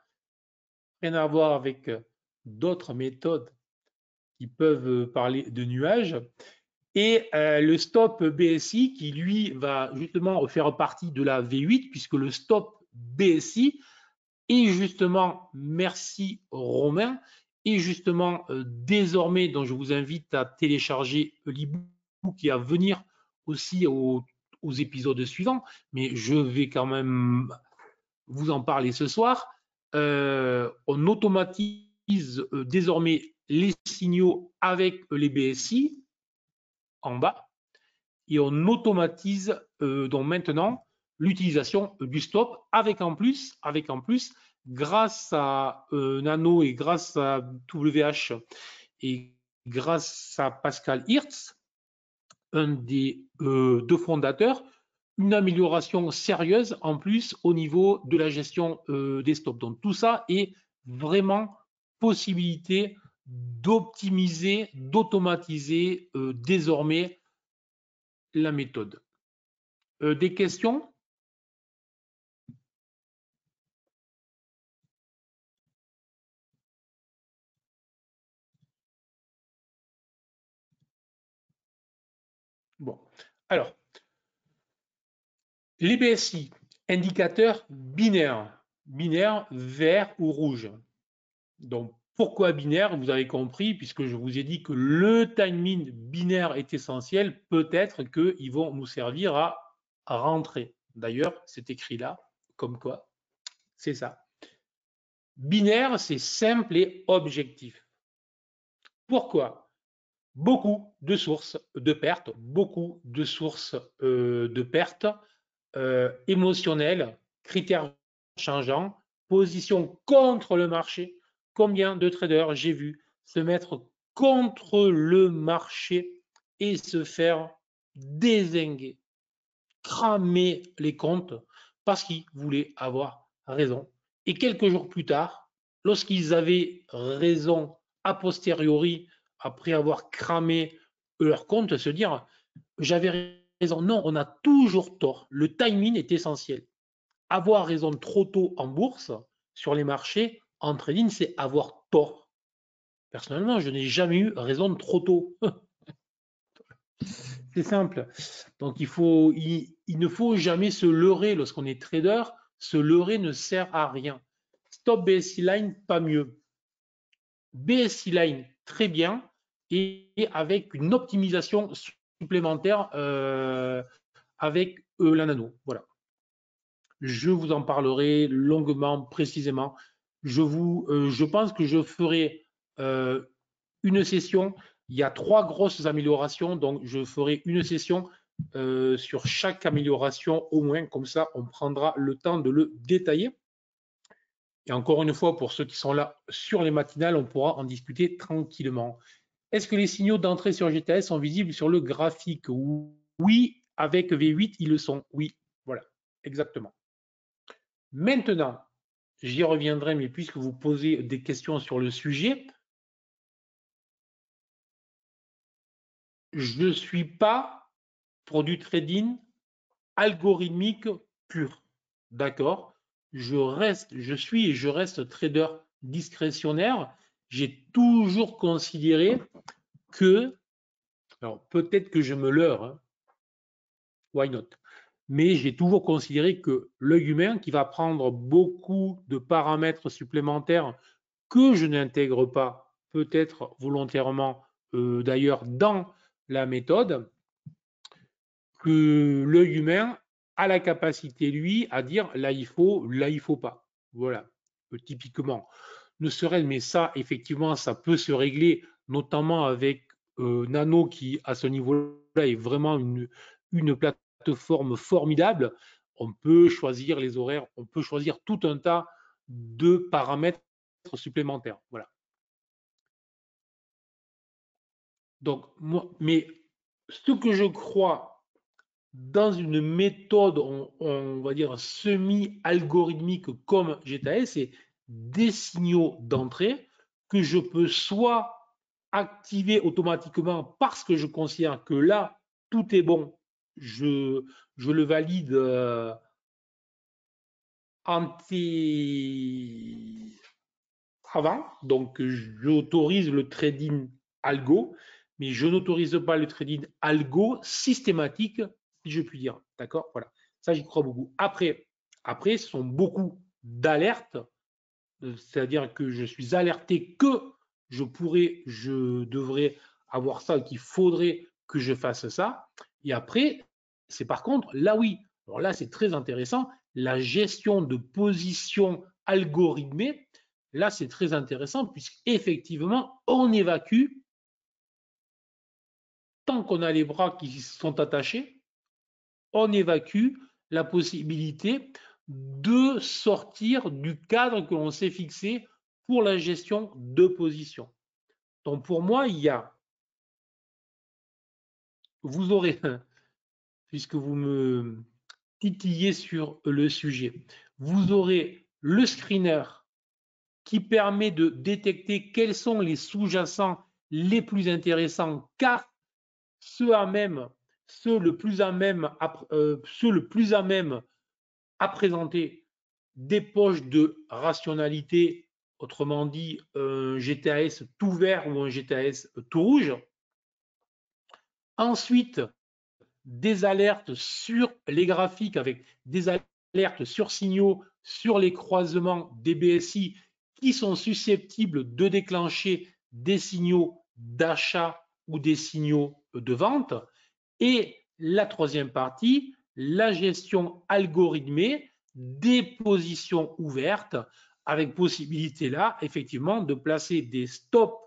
rien à voir avec d'autres méthodes qui peuvent parler de nuages, et le stop BSI qui, lui, va justement faire partie de la V8, puisque le stop BSI est justement, merci Romain, et justement désormais, dont je vous invite à télécharger l'e-book et à venir aussi aux épisodes suivants, mais je vais quand même vous en parler ce soir. On automatise désormais les signaux avec les BSI en bas et on automatise donc maintenant l'utilisation du stop avec en plus grâce à Nano et grâce à WH et grâce à Pascal Hirtz, un des deux fondateurs, une amélioration sérieuse en plus au niveau de la gestion des stops. Donc tout ça est vraiment possibilité d'optimiser, d'automatiser désormais la méthode. Des questions? Bon, alors, les BSI, indicateurs binaires, vert ou rouge. Donc, pourquoi binaire? Vous avez compris, puisque je vous ai dit que le timing binaire est essentiel, peut-être qu'ils vont nous servir à rentrer. D'ailleurs, c'est écrit là, comme quoi, c'est ça. Binaire, c'est simple et objectif. Pourquoi? Beaucoup de sources de pertes, beaucoup de sources de pertes émotionnelles, critères changeants, position contre le marché. Combien de traders j'ai vu se mettre contre le marché et se faire dézinguer, cramer les comptes parce qu'ils voulaient avoir raison. Et quelques jours plus tard, lorsqu'ils avaient raison a posteriori, après avoir cramé leur compte, se dire j'avais raison. Non, on a toujours tort. Le timing est essentiel. Avoir raison trop tôt en bourse, sur les marchés, en trading, c'est avoir tort. Personnellement, je n'ai jamais eu raison trop tôt. C'est simple. Donc, il ne faut jamais se leurrer lorsqu'on est trader. Se leurrer ne sert à rien. Stop BSI line, pas mieux. BSI line, très bien, et avec une optimisation supplémentaire avec la nano. Voilà. Je vous en parlerai longuement, précisément. Je pense que je ferai une session. Il y a 3 grosses améliorations, donc je ferai une session sur chaque amélioration au moins, comme ça on prendra le temps de le détailler. Et encore une fois, pour ceux qui sont là sur les matinales, on pourra en discuter tranquillement. Est-ce que les signaux d'entrée sur GTS sont visibles sur le graphique? Oui, avec V8, ils le sont. Oui, voilà, exactement. Maintenant, j'y reviendrai, mais puisque vous posez des questions sur le sujet, je ne suis pas pour du trading algorithmique pur. D'accord? Je suis et je reste trader discrétionnaire. J'ai toujours considéré que, alors peut-être que je me leurre, hein, why not? Mais j'ai toujours considéré que l'œil humain, qui va prendre beaucoup de paramètres supplémentaires que je n'intègre pas, peut-être volontairement d'ailleurs dans la méthode, que l'œil humain a la capacité, lui, à dire là il faut pas. Voilà, typiquement. Ne serait mais ça, effectivement, ça peut se régler, notamment avec Nano, qui, à ce niveau-là, est vraiment une plateforme formidable. On peut choisir les horaires, on peut choisir tout un tas de paramètres supplémentaires. Voilà. Donc, moi, mais ce que je crois dans une méthode, on va dire, semi-algorithmique comme GTS, c'est des signaux d'entrée que je peux soit activer automatiquement parce que je considère que là, tout est bon, je le valide avant, donc j'autorise le trading algo, mais je n'autorise pas le trading algo systématique, si je puis dire. D'accord? Voilà. Ça, j'y crois beaucoup. Après, ce sont beaucoup d'alertes, c'est-à-dire que je suis alerté que je devrais avoir ça, qu'il faudrait que je fasse ça. Et après, c'est par contre, là oui, alors là c'est très intéressant, la gestion de position algorithmée, là c'est très intéressant puisqu'effectivement on évacue, tant qu'on a les bras qui sont attachés, on évacue la possibilité de sortir du cadre que l'on s'est fixé pour la gestion de position. Donc pour moi, vous aurez, puisque vous me titillez sur le sujet, vous aurez le screener qui permet de détecter quels sont les sous-jacents les plus intéressants, car ceux le plus à même à présenter des poches de rationalité, autrement dit un GTAS tout vert ou un GTAS tout rouge. Ensuite, des alertes sur les graphiques avec des alertes sur signaux sur les croisements des BSI qui sont susceptibles de déclencher des signaux d'achat ou des signaux de vente. Et la troisième partie, la gestion algorithmée des positions ouvertes avec possibilité là, effectivement, de placer des stops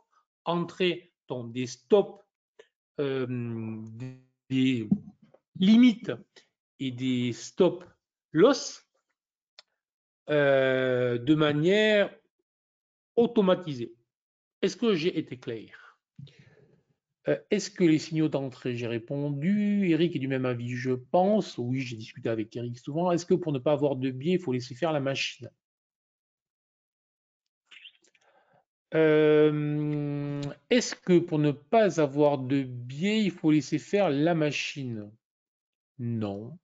entrées, donc des stops, des limites et des stop loss de manière automatisée. Est-ce que j'ai été clair? Est-ce que les signaux d'entrée, j'ai répondu. Eric est du même avis, je pense. Oui, j'ai discuté avec Eric souvent. Est-ce que pour ne pas avoir de biais, il faut laisser faire la machine? Est-ce que pour ne pas avoir de biais, il faut laisser faire la machine? Non.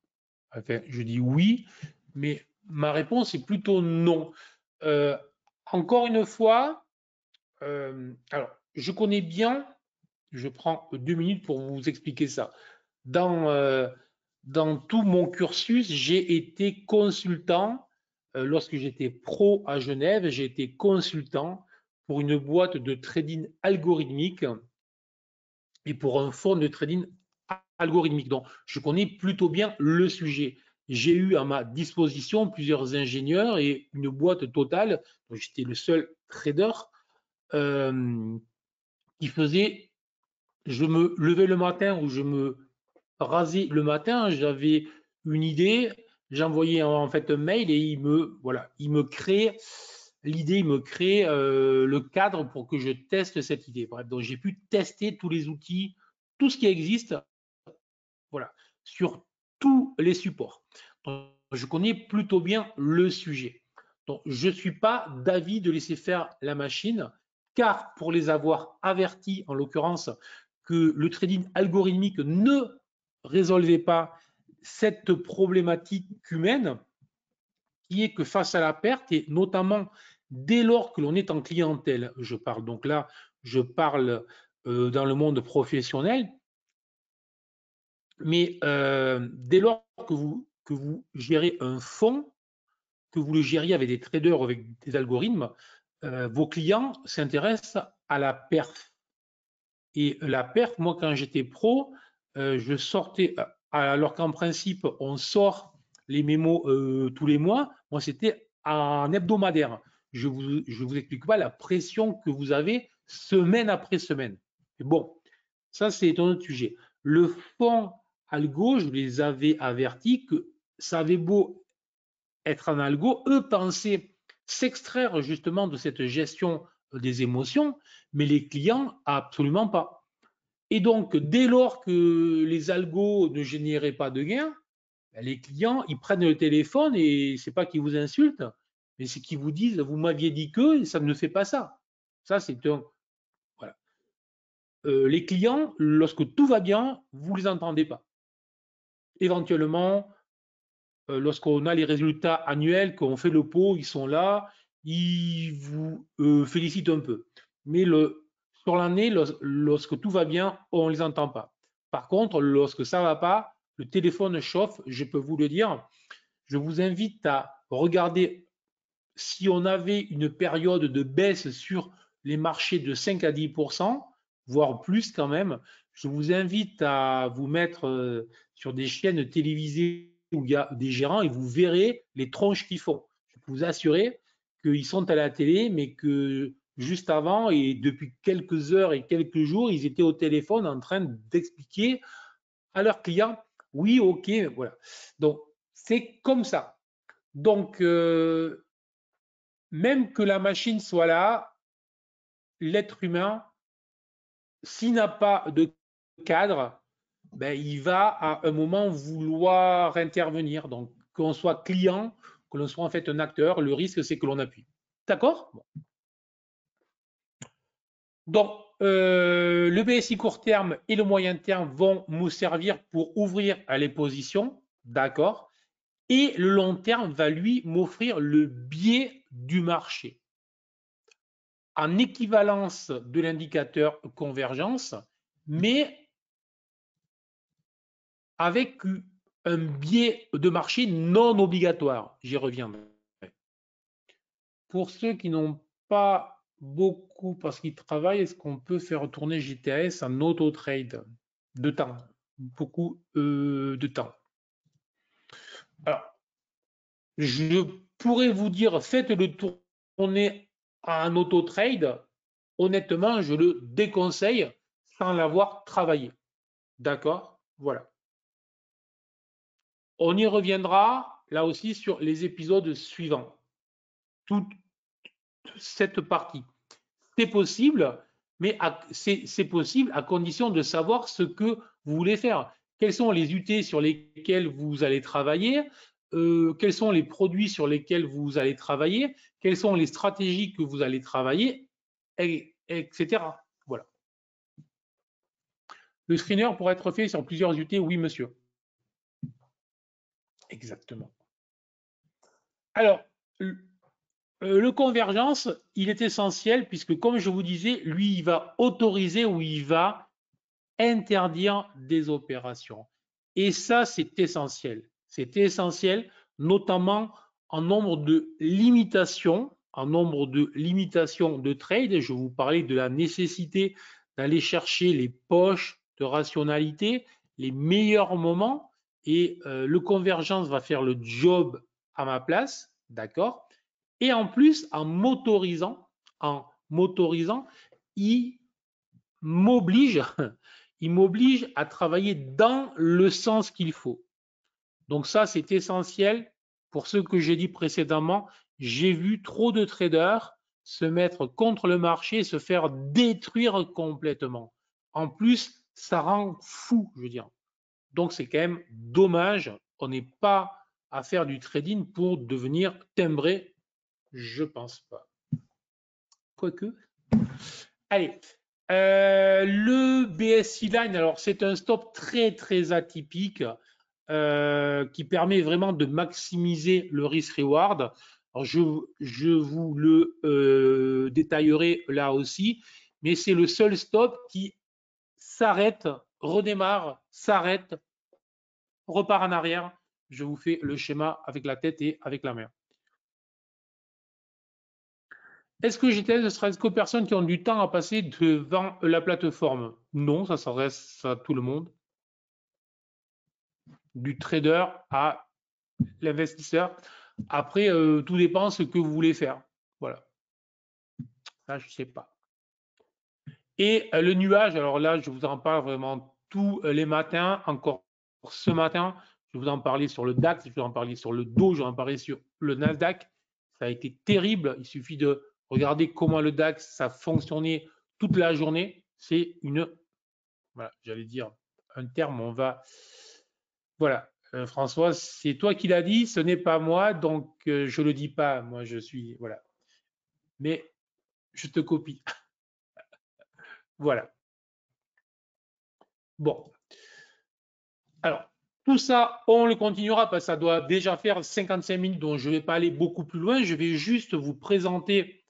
Enfin, je dis oui, mais ma réponse est plutôt non. Encore une fois, alors, je connais bien, je prends 2 minutes pour vous expliquer ça. Dans tout mon cursus, j'ai été consultant. Lorsque j'étais pro à Genève, j'ai été consultant pour une boîte de trading algorithmique et pour un fonds de trading algorithmique. Donc, je connais plutôt bien le sujet. J'ai eu à ma disposition plusieurs ingénieurs et une boîte totale. J'étais le seul trader qui faisait, je me levais le matin ou je me rasais le matin, j'avais une idée, j'envoyais en fait un mail et il me crée l'idée, il me crée le cadre pour que je teste cette idée. Bref, donc j'ai pu tester tous les outils, tout ce qui existe, voilà, sur tous les supports. Donc, je connais plutôt bien le sujet. Donc, je ne suis pas d'avis de laisser faire la machine, car pour les avoir avertis, en l'occurrence, que le trading algorithmique ne résolvait pas cette problématique humaine, qui est que face à la perte, et notamment dès lors que l'on est en clientèle, je parle donc là, je parle dans le monde professionnel, mais dès lors que vous gérez un fonds, que vous le gériez avec des traders, avec des algorithmes, vos clients s'intéressent à la perf. Et la perf, moi, quand j'étais pro, je sortais, alors qu'en principe, on sort les mémos tous les mois, moi, c'était en hebdomadaire. Je vous explique pas la pression que vous avez semaine après semaine. Mais bon, ça, c'est un autre sujet. Le fonds algo, je les avais avertis que ça avait beau être un algo, eux pensaient s'extraire justement de cette gestion des émotions, mais les clients, absolument pas. Et donc, dès lors que les algos ne généraient pas de gains, les clients, ils prennent le téléphone et c'est pas qu'ils vous insultent, mais c'est qu'ils vous disent, vous m'aviez dit que ça ne fait pas ça. Ça, c'est un... Voilà. Les clients, lorsque tout va bien, vous ne les entendez pas. Éventuellement, lorsqu'on a les résultats annuels, qu'on fait le pot, ils sont là, ils vous félicitent un peu. Mais sur l'année, lorsque tout va bien, on ne les entend pas. Par contre, lorsque ça ne va pas, le téléphone chauffe, je peux vous le dire. Je vous invite à regarder si on avait une période de baisse sur les marchés de 5 à 10%, voire plus quand même. Je vous invite à vous mettre sur des chaînes télévisées où il y a des gérants et vous verrez les tronches qu'ils font. Je peux vous assurer qu'ils sont à la télé, mais que juste avant et depuis quelques heures et quelques jours, ils étaient au téléphone en train d'expliquer à leurs clients, oui, ok, voilà. Donc, c'est comme ça. Donc, même que la machine soit là, l'être humain, s'il n'a pas de cadre, ben, il va à un moment vouloir intervenir. Donc, qu'on soit client, que l'on soit en fait un acteur, le risque, c'est que l'on appuie. D'accord? Bon. Donc, le BSI court terme et le moyen terme vont nous servir pour ouvrir les positions. D'accord? Et le long terme va lui m'offrir le biais du marché en équivalence de l'indicateur convergence, mais avec un biais de marché non obligatoire. J'y reviendrai. Pour ceux qui n'ont pas beaucoup parce qu'ils travaillent, est-ce qu'on peut faire tourner GTS en auto-trade de temps? Beaucoup de temps. Alors, je pourrais vous dire, faites-le tourner en auto-trade. Honnêtement, je le déconseille sans l'avoir travaillé. D'accord? Voilà. On y reviendra là aussi sur les épisodes suivants. Toute cette partie. C'est possible, mais c'est possible à condition de savoir ce que vous voulez faire. Quels sont les UT sur lesquels vous allez travailler, quels sont les produits sur lesquels vous allez travailler, quelles sont les stratégies que vous allez travailler, etc. Voilà. Le screener pourrait être fait sur plusieurs UT, oui monsieur. Exactement. Alors, le convergence, il est essentiel puisque, comme je vous disais, lui, il va autoriser ou il va interdire des opérations. Et ça, c'est essentiel. C'est essentiel, notamment en nombre de limitations, de trade. Je vous parlais de la nécessité d'aller chercher les poches de rationalité, les meilleurs moments, et le convergence va faire le job à ma place, d'accord? Et en plus, en motorisant, il m'oblige à travailler dans le sens qu'il faut. Donc ça, c'est essentiel. Pour ce que j'ai dit précédemment, j'ai vu trop de traders se mettre contre le marché et se faire détruire complètement. En plus, ça rend fou, je veux dire. Donc c'est quand même dommage. On n'est pas à faire du trading pour devenir timbré. Je pense pas. Quoique. Allez, le BSI Line, alors c'est un stop très atypique qui permet vraiment de maximiser le risk-reward. Je vous le détaillerai là aussi, mais c'est le seul stop qui s'arrête, redémarre, s'arrête, repart en arrière. Je vous fais le schéma avec la tête et avec la main. Est-ce que GTS ne serait-ce qu'aux personnes qui ont du temps à passer devant la plateforme? Non, ça s'adresse à tout le monde. Du trader à l'investisseur. Après, tout dépend ce que vous voulez faire. Voilà. Ça, je ne sais pas. Et le nuage, alors là, je vous en parle vraiment tous les matins. Encore ce matin, je vous en parlais sur le DAX, je vous en parlais sur le Dow, je vous en parlais sur le Nasdaq. Ça a été terrible. Il suffit de regarder comment le DAX, ça fonctionnait toute la journée. C'est une, voilà, j'allais dire un terme, on va, voilà. François, c'est toi qui l'as dit, ce n'est pas moi, donc je le dis pas. Moi, je suis, voilà. Mais je te copie. Voilà. Bon. Alors, tout ça, on le continuera parce que ça doit déjà faire 55 minutes, donc je ne vais pas aller beaucoup plus loin. Je vais juste vous présenter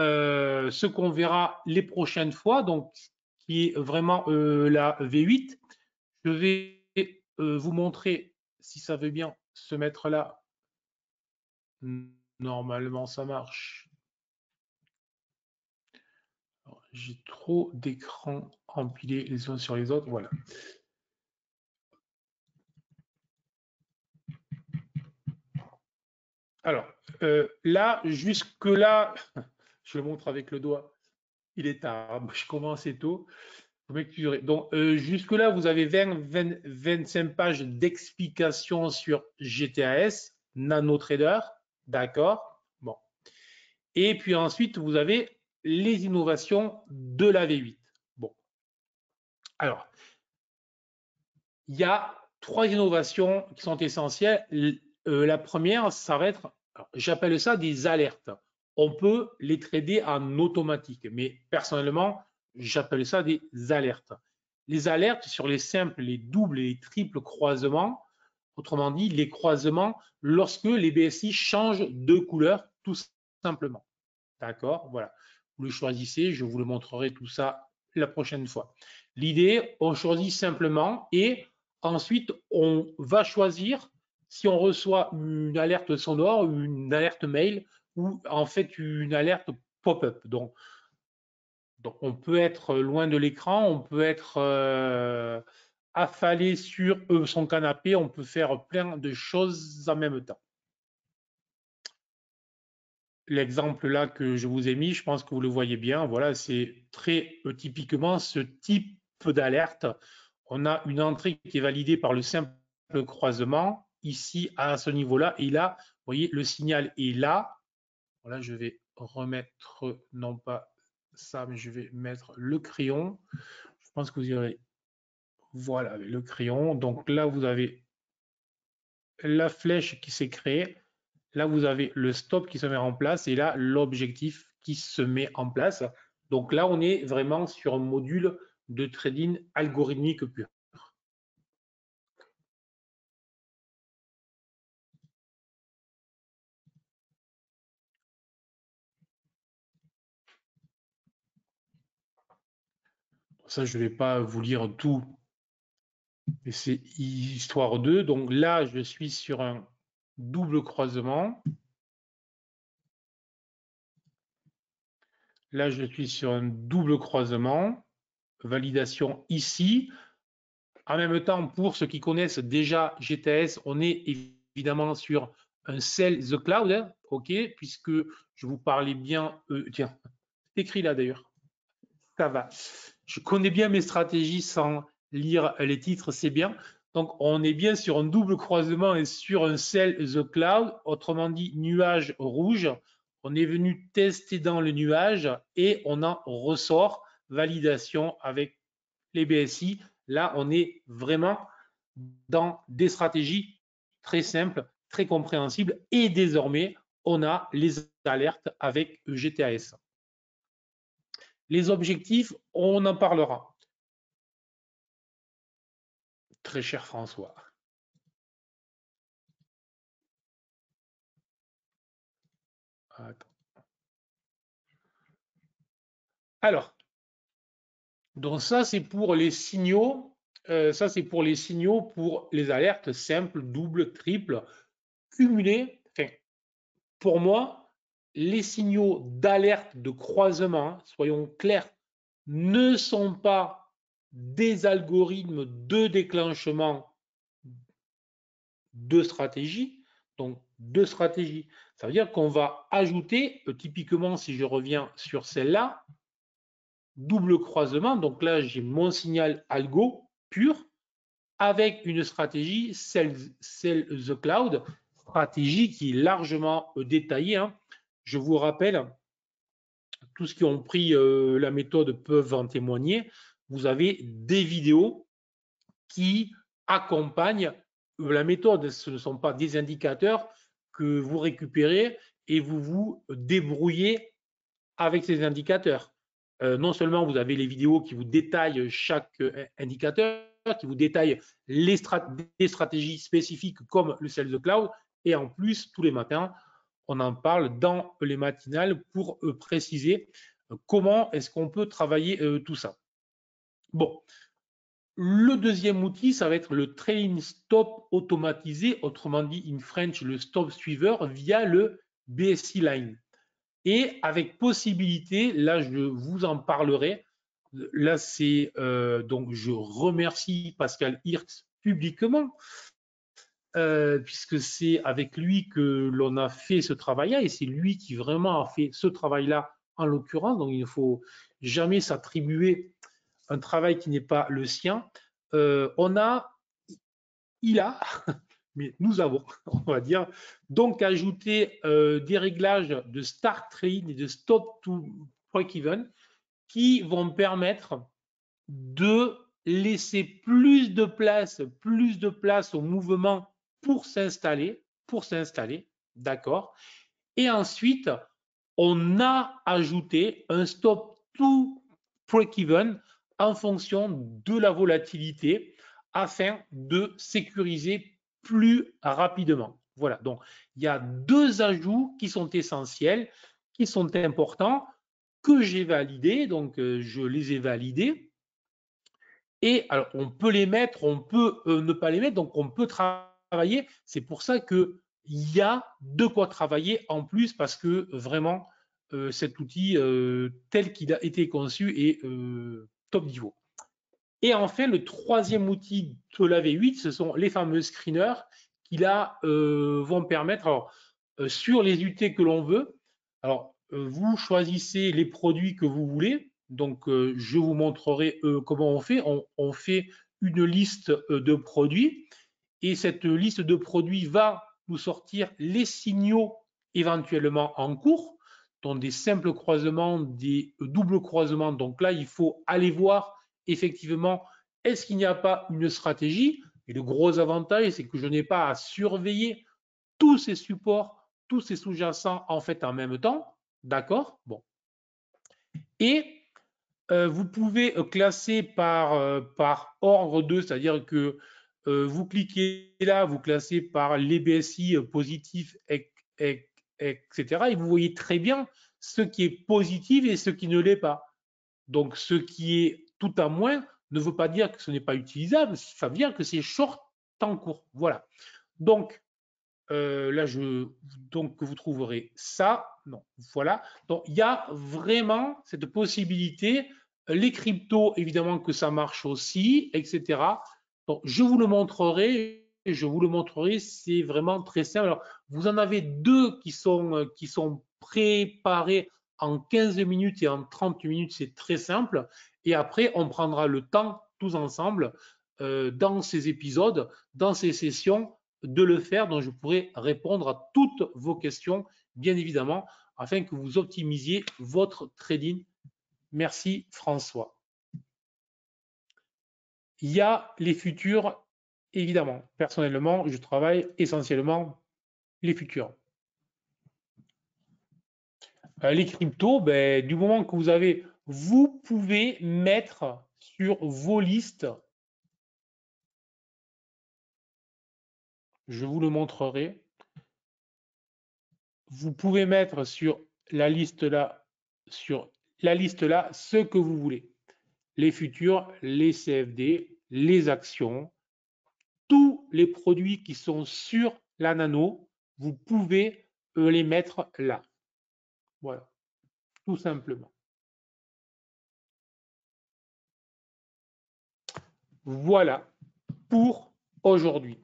ce qu'on verra les prochaines fois, donc qui est vraiment la V8. Je vais vous montrer, si ça veut bien se mettre là. Normalement, ça marche. J'ai trop d'écrans empilés les uns sur les autres. Voilà. Alors, là, jusque-là, je le montre avec le doigt. Il est tard, je commence tôt. Donc, jusque-là, vous avez 25 pages d'explications sur GTAS, NanoTrader, d'accord. Bon. Et puis ensuite, vous avez les innovations de la V8. Bon. Alors, il y a 3 innovations qui sont essentielles. La première, ça va être, j'appelle ça des alertes. On peut les trader en automatique, mais personnellement, j'appelle ça des alertes. Les alertes sur les simples, les doubles et les triples croisements, autrement dit, les croisements lorsque les BSI changent de couleur, tout simplement. D'accord? Voilà. Vous le choisissez, je vous le montrerai tout ça la prochaine fois. L'idée, on choisit simplement et ensuite, on va choisir si on reçoit une alerte sonore, une alerte mail ou en fait une alerte pop-up. Donc, on peut être loin de l'écran, on peut être affalé sur son canapé, on peut faire plein de choses en même temps. L'exemple là que je vous ai mis, je pense que vous le voyez bien. Voilà, c'est très typiquement ce type d'alerte. On a une entrée qui est validée par le simple croisement ici à ce niveau-là. Et là, vous voyez, le signal est là. Voilà, je vais remettre, non pas ça, mais je vais mettre le crayon. Je pense que vous irez, voilà, le crayon. Donc là, vous avez la flèche qui s'est créée. Là, vous avez le stop qui se met en place et là, l'objectif qui se met en place. Donc là, on est vraiment sur un module de trading algorithmique pur. Ça, je ne vais pas vous lire tout, mais c'est histoire 2. Donc là, je suis sur un double croisement. Là, je suis sur un double croisement. Validation ici. En même temps, pour ceux qui connaissent déjà GTS, on est évidemment sur un sell the cloud, hein, ok, puisque je vous parlais bien, tiens, c'est écrit là d'ailleurs, ça va. Je connais bien mes stratégies sans lire les titres, c'est bien. Donc, on est bien sur un double croisement et sur un sell the cloud, autrement dit nuage rouge. On est venu tester dans le nuage et on en ressort validation avec les BSI. Là, on est vraiment dans des stratégies très simples, très compréhensibles et désormais, on a les alertes avec GTAS. Les objectifs, on en parlera. Très cher François. Attends. Alors, donc ça c'est pour les signaux, ça c'est pour les signaux pour les alertes simples, doubles, triples, cumulées. Enfin, pour moi, les signaux d'alerte de croisement, soyons clairs, ne sont pas des algorithmes de déclenchement de stratégie. Donc, de stratégie, ça veut dire qu'on va ajouter, typiquement si je reviens sur celle-là, double croisement. Donc là, j'ai mon signal algo pur avec une stratégie Sell the Cloud, stratégie qui est largement détaillée, hein. Je vous rappelle, tous ceux qui ont pris la méthode peuvent en témoigner. Vous avez des vidéos qui accompagnent la méthode. Ce ne sont pas des indicateurs que vous récupérez et vous vous débrouillez avec ces indicateurs. Non seulement vous avez les vidéos qui vous détaillent chaque indicateur, qui vous détaillent des stratégies spécifiques comme le Sell the Cloud, et en plus, tous les matins, on en parle dans les matinales pour préciser comment est-ce qu'on peut travailler tout ça. Bon, le deuxième outil, ça va être le train stop automatisé, autrement dit in French, le stop suiveur via le BSI Line. Et avec possibilité, là je vous en parlerai, là c'est donc je remercie Pascal Hirtz publiquement, puisque c'est avec lui que l'on a fait ce travail-là, et c'est lui qui vraiment a fait ce travail-là en l'occurrence, donc il ne faut jamais s'attribuer un travail qui n'est pas le sien. Il a, mais nous avons, on va dire, donc ajouté des réglages de start train et de stop to break-even qui vont permettre de laisser plus de place au mouvement pour s'installer, d'accord. Et ensuite, on a ajouté un stop to break-even en fonction de la volatilité afin de sécuriser plus rapidement. Voilà, donc il y a deux ajouts qui sont essentiels, qui sont importants, que j'ai validés, donc je les ai validés. Et alors, on peut les mettre, on peut ne pas les mettre, donc on peut travailler. C'est pour ça qu'il y a de quoi travailler en plus, parce que vraiment, cet outil, tel qu'il a été conçu, est top niveau. Et enfin, le troisième outil de la V8, ce sont les fameux screeners qui là vont permettre, alors, sur les UT que l'on veut, alors vous choisissez les produits que vous voulez. Donc, je vous montrerai comment on fait. On fait une liste de produits et cette liste de produits va nous sortir les signaux éventuellement en cours, dont des simples croisements, des doubles croisements. Donc là, il faut aller voir effectivement, est-ce qu'il n'y a pas une stratégie? Et le gros avantage, c'est que je n'ai pas à surveiller tous ces supports, tous ces sous-jacents en fait en même temps. D'accord? Bon. Et vous pouvez classer par ordre de, c'est-à-dire que vous cliquez là, vous classez par les BSI positifs, etc. Et vous voyez très bien ce qui est positif et ce qui ne l'est pas. Donc, ce qui est tout à moins ne veut pas dire que ce n'est pas utilisable, ça veut dire que c'est short en cours. Voilà. Donc, là, donc vous trouverez ça. Non, voilà. Donc, il y a vraiment cette possibilité. Les cryptos, évidemment que ça marche aussi, etc. Donc, je vous le montrerai. C'est vraiment très simple. Alors, vous en avez deux qui sont préparés en 15 minutes et en 30 minutes, c'est très simple. Et après, on prendra le temps tous ensemble dans ces épisodes, dans ces sessions, de le faire, donc je pourrai répondre à toutes vos questions, bien évidemment, afin que vous optimisiez votre trading. Merci François. Il y a les futurs, évidemment. Personnellement, je travaille essentiellement les futurs. Les cryptos, ben, du moment que vous pouvez mettre sur vos listes, je vous le montrerai, vous pouvez mettre sur la liste là, ce que vous voulez. Les futurs, les CFD, les actions, tous les produits qui sont sur la nano, vous pouvez les mettre là. Voilà, tout simplement. Voilà pour aujourd'hui.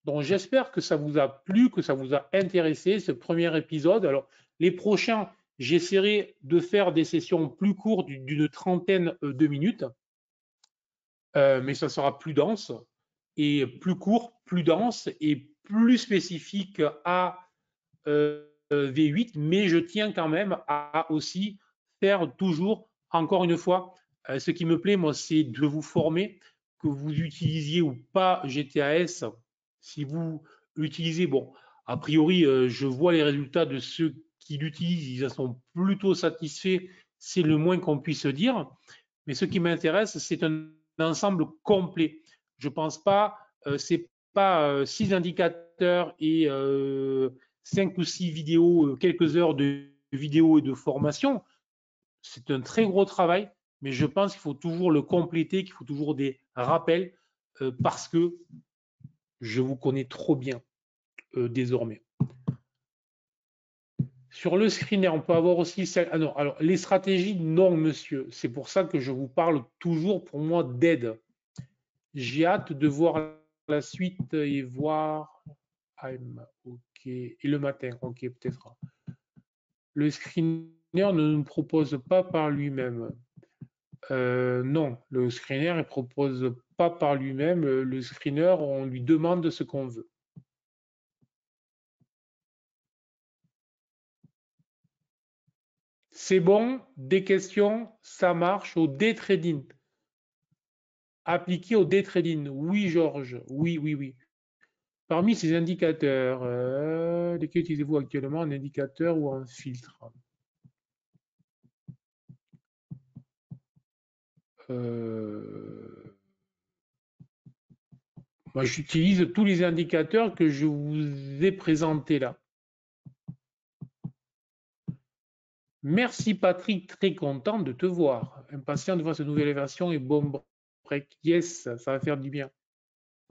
Donc j'espère que ça vous a plu, que ça vous a intéressé, ce premier épisode. Alors les prochains, j'essaierai de faire des sessions plus courtes d'une trentaine de minutes, mais ça sera plus dense et plus court, plus dense et plus spécifique à V8, mais je tiens quand même à aussi faire toujours, encore une fois, ce qui me plaît, moi, c'est de vous former, que vous utilisiez ou pas GTAS. Si vous l'utilisez, bon, a priori, je vois les résultats de ceux qui l'utilisent, ils en sont plutôt satisfaits, c'est le moins qu'on puisse dire. Mais ce qui m'intéresse, c'est un ensemble complet. Je pense pas, c'est pas 6 indicateurs et 5 ou 6 vidéos, quelques heures de vidéos et de formation. C'est un très gros travail, mais je pense qu'il faut toujours le compléter, qu'il faut toujours des rappels parce que je vous connais trop bien désormais. Sur le screener, on peut avoir aussi celle. Ah non, alors les stratégies, non, monsieur. C'est pour ça que je vous parle toujours pour moi d'aide. J'ai hâte de voir la suite et voir. Ok. Et le matin, ok, peut-être. Le screener ne nous propose pas par lui-même. Non, le screener ne propose pas par lui-même. Le screener, on lui demande ce qu'on veut. C'est bon, des questions, ça marche au day trading. Appliqué au day trading. Oui, Georges. Oui, oui, oui. Parmi ces indicateurs, lesquels utilisez-vous actuellement, un indicateur ou un filtre? Moi, j'utilise tous les indicateurs que je vous ai présentés là. Merci Patrick, très content de te voir. Impatient de voir cette nouvelle version et bon break. Yes, ça va faire du bien.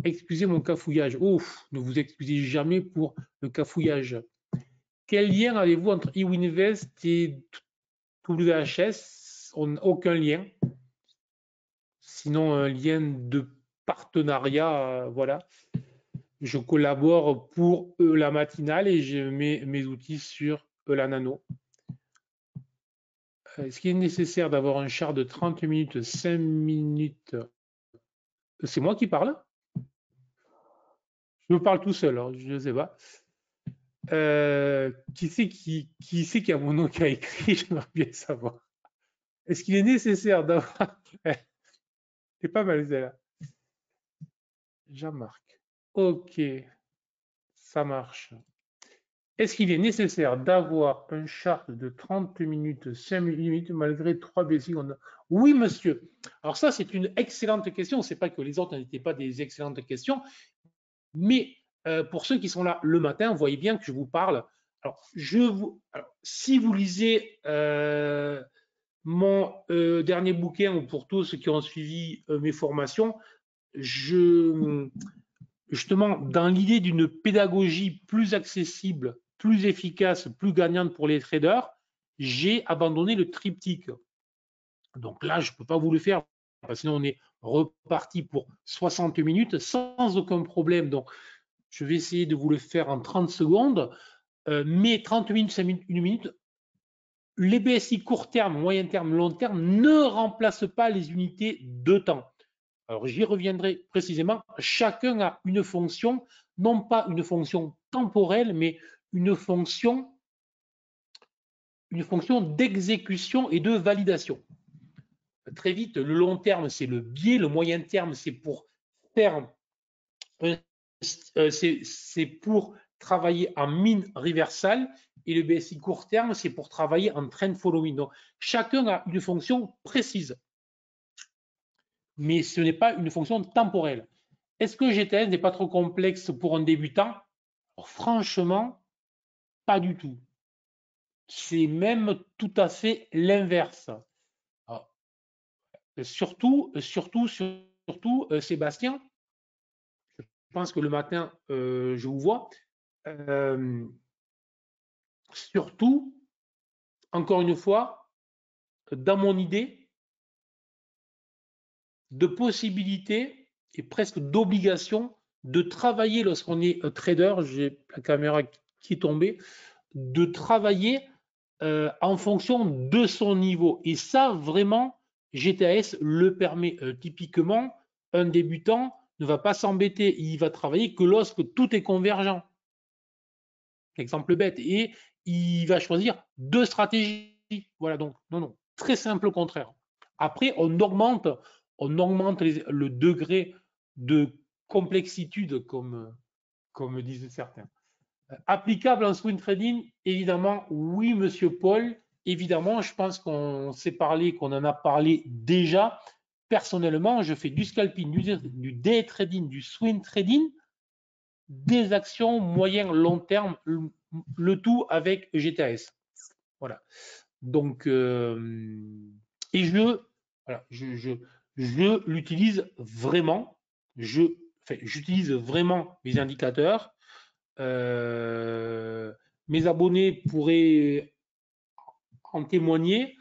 Excusez mon cafouillage. Ouf, ne vous excusez jamais pour le cafouillage. Quel lien avez-vous entre eWinvest et WHS? Aucun lien. Sinon, un lien de partenariat, voilà. Je collabore pour la matinale et je mets mes outils sur la nano. Est-ce qu'il est nécessaire d'avoir un char de 30 minutes, 5 minutes? C'est moi qui parle? Je me parle tout seul, hein, je ne sais pas. Qui c'est qui a mon nom qui a écrit? J'aimerais bien savoir. Est-ce qu'il est nécessaire d'avoir... C'est pas mal celle-là. Jean-Marc. Ok, ça marche. Est-ce qu'il est nécessaire d'avoir un chart de 30 minutes, 5 minutes, malgré 3 basiques? Oui, monsieur. Alors ça, c'est une excellente question. C'est pas que les autres n'étaient pas des excellentes questions, mais pour ceux qui sont là le matin, vous voyez bien que je vous parle. Alors, si vous lisez mon dernier bouquin, ou pour tous ceux qui ont suivi mes formations, justement, dans l'idée d'une pédagogie plus accessible, plus efficace, plus gagnante pour les traders, j'ai abandonné le triptyque. Donc là, je ne peux pas vous le faire, parce que sinon on est reparti pour 60 minutes sans aucun problème. Donc, je vais essayer de vous le faire en 30 secondes. Mais 30 minutes, 5 minutes, 1 minute, les BSI court terme, moyen terme, long terme ne remplacent pas les unités de temps. Alors, j'y reviendrai précisément. Chacun a une fonction, non pas une fonction temporelle, mais une fonction d'exécution et de validation. Très vite, le long terme, c'est le biais. Le moyen terme, c'est pour faire, c'est pour travailler en mine reversal. Et le BSI court terme, c'est pour travailler en trend following. Donc, chacun a une fonction précise, mais ce n'est pas une fonction temporelle. Est-ce que GTS n'est pas trop complexe pour un débutant? Alors, franchement, pas du tout. C'est même tout à fait l'inverse. Surtout, Sébastien, je pense que le matin, je vous vois. Surtout, encore une fois, dans mon idée de possibilité et presque d'obligation de travailler lorsqu'on est trader, j'ai la caméra qui est tombée, de travailler en fonction de son niveau. Et ça, vraiment, GTS le permet. Typiquement, un débutant ne va pas s'embêter, il va travailler que lorsque tout est convergent. Exemple bête. Et il va choisir 2 stratégies. Voilà, donc, non, très simple au contraire. Après, on augmente le degré de complexitude, comme disent certains. Applicable en swing trading, évidemment, oui, monsieur Paul. Évidemment, je pense qu'on s'est parlé, qu'on en a parlé déjà. Personnellement, je fais du scalping, du day trading, du swing trading, des actions moyen long terme, le tout avec GTAS. Voilà. Donc, et voilà, je l'utilise vraiment. J'utilise vraiment mes indicateurs. Mes abonnés pourraient en témoigner.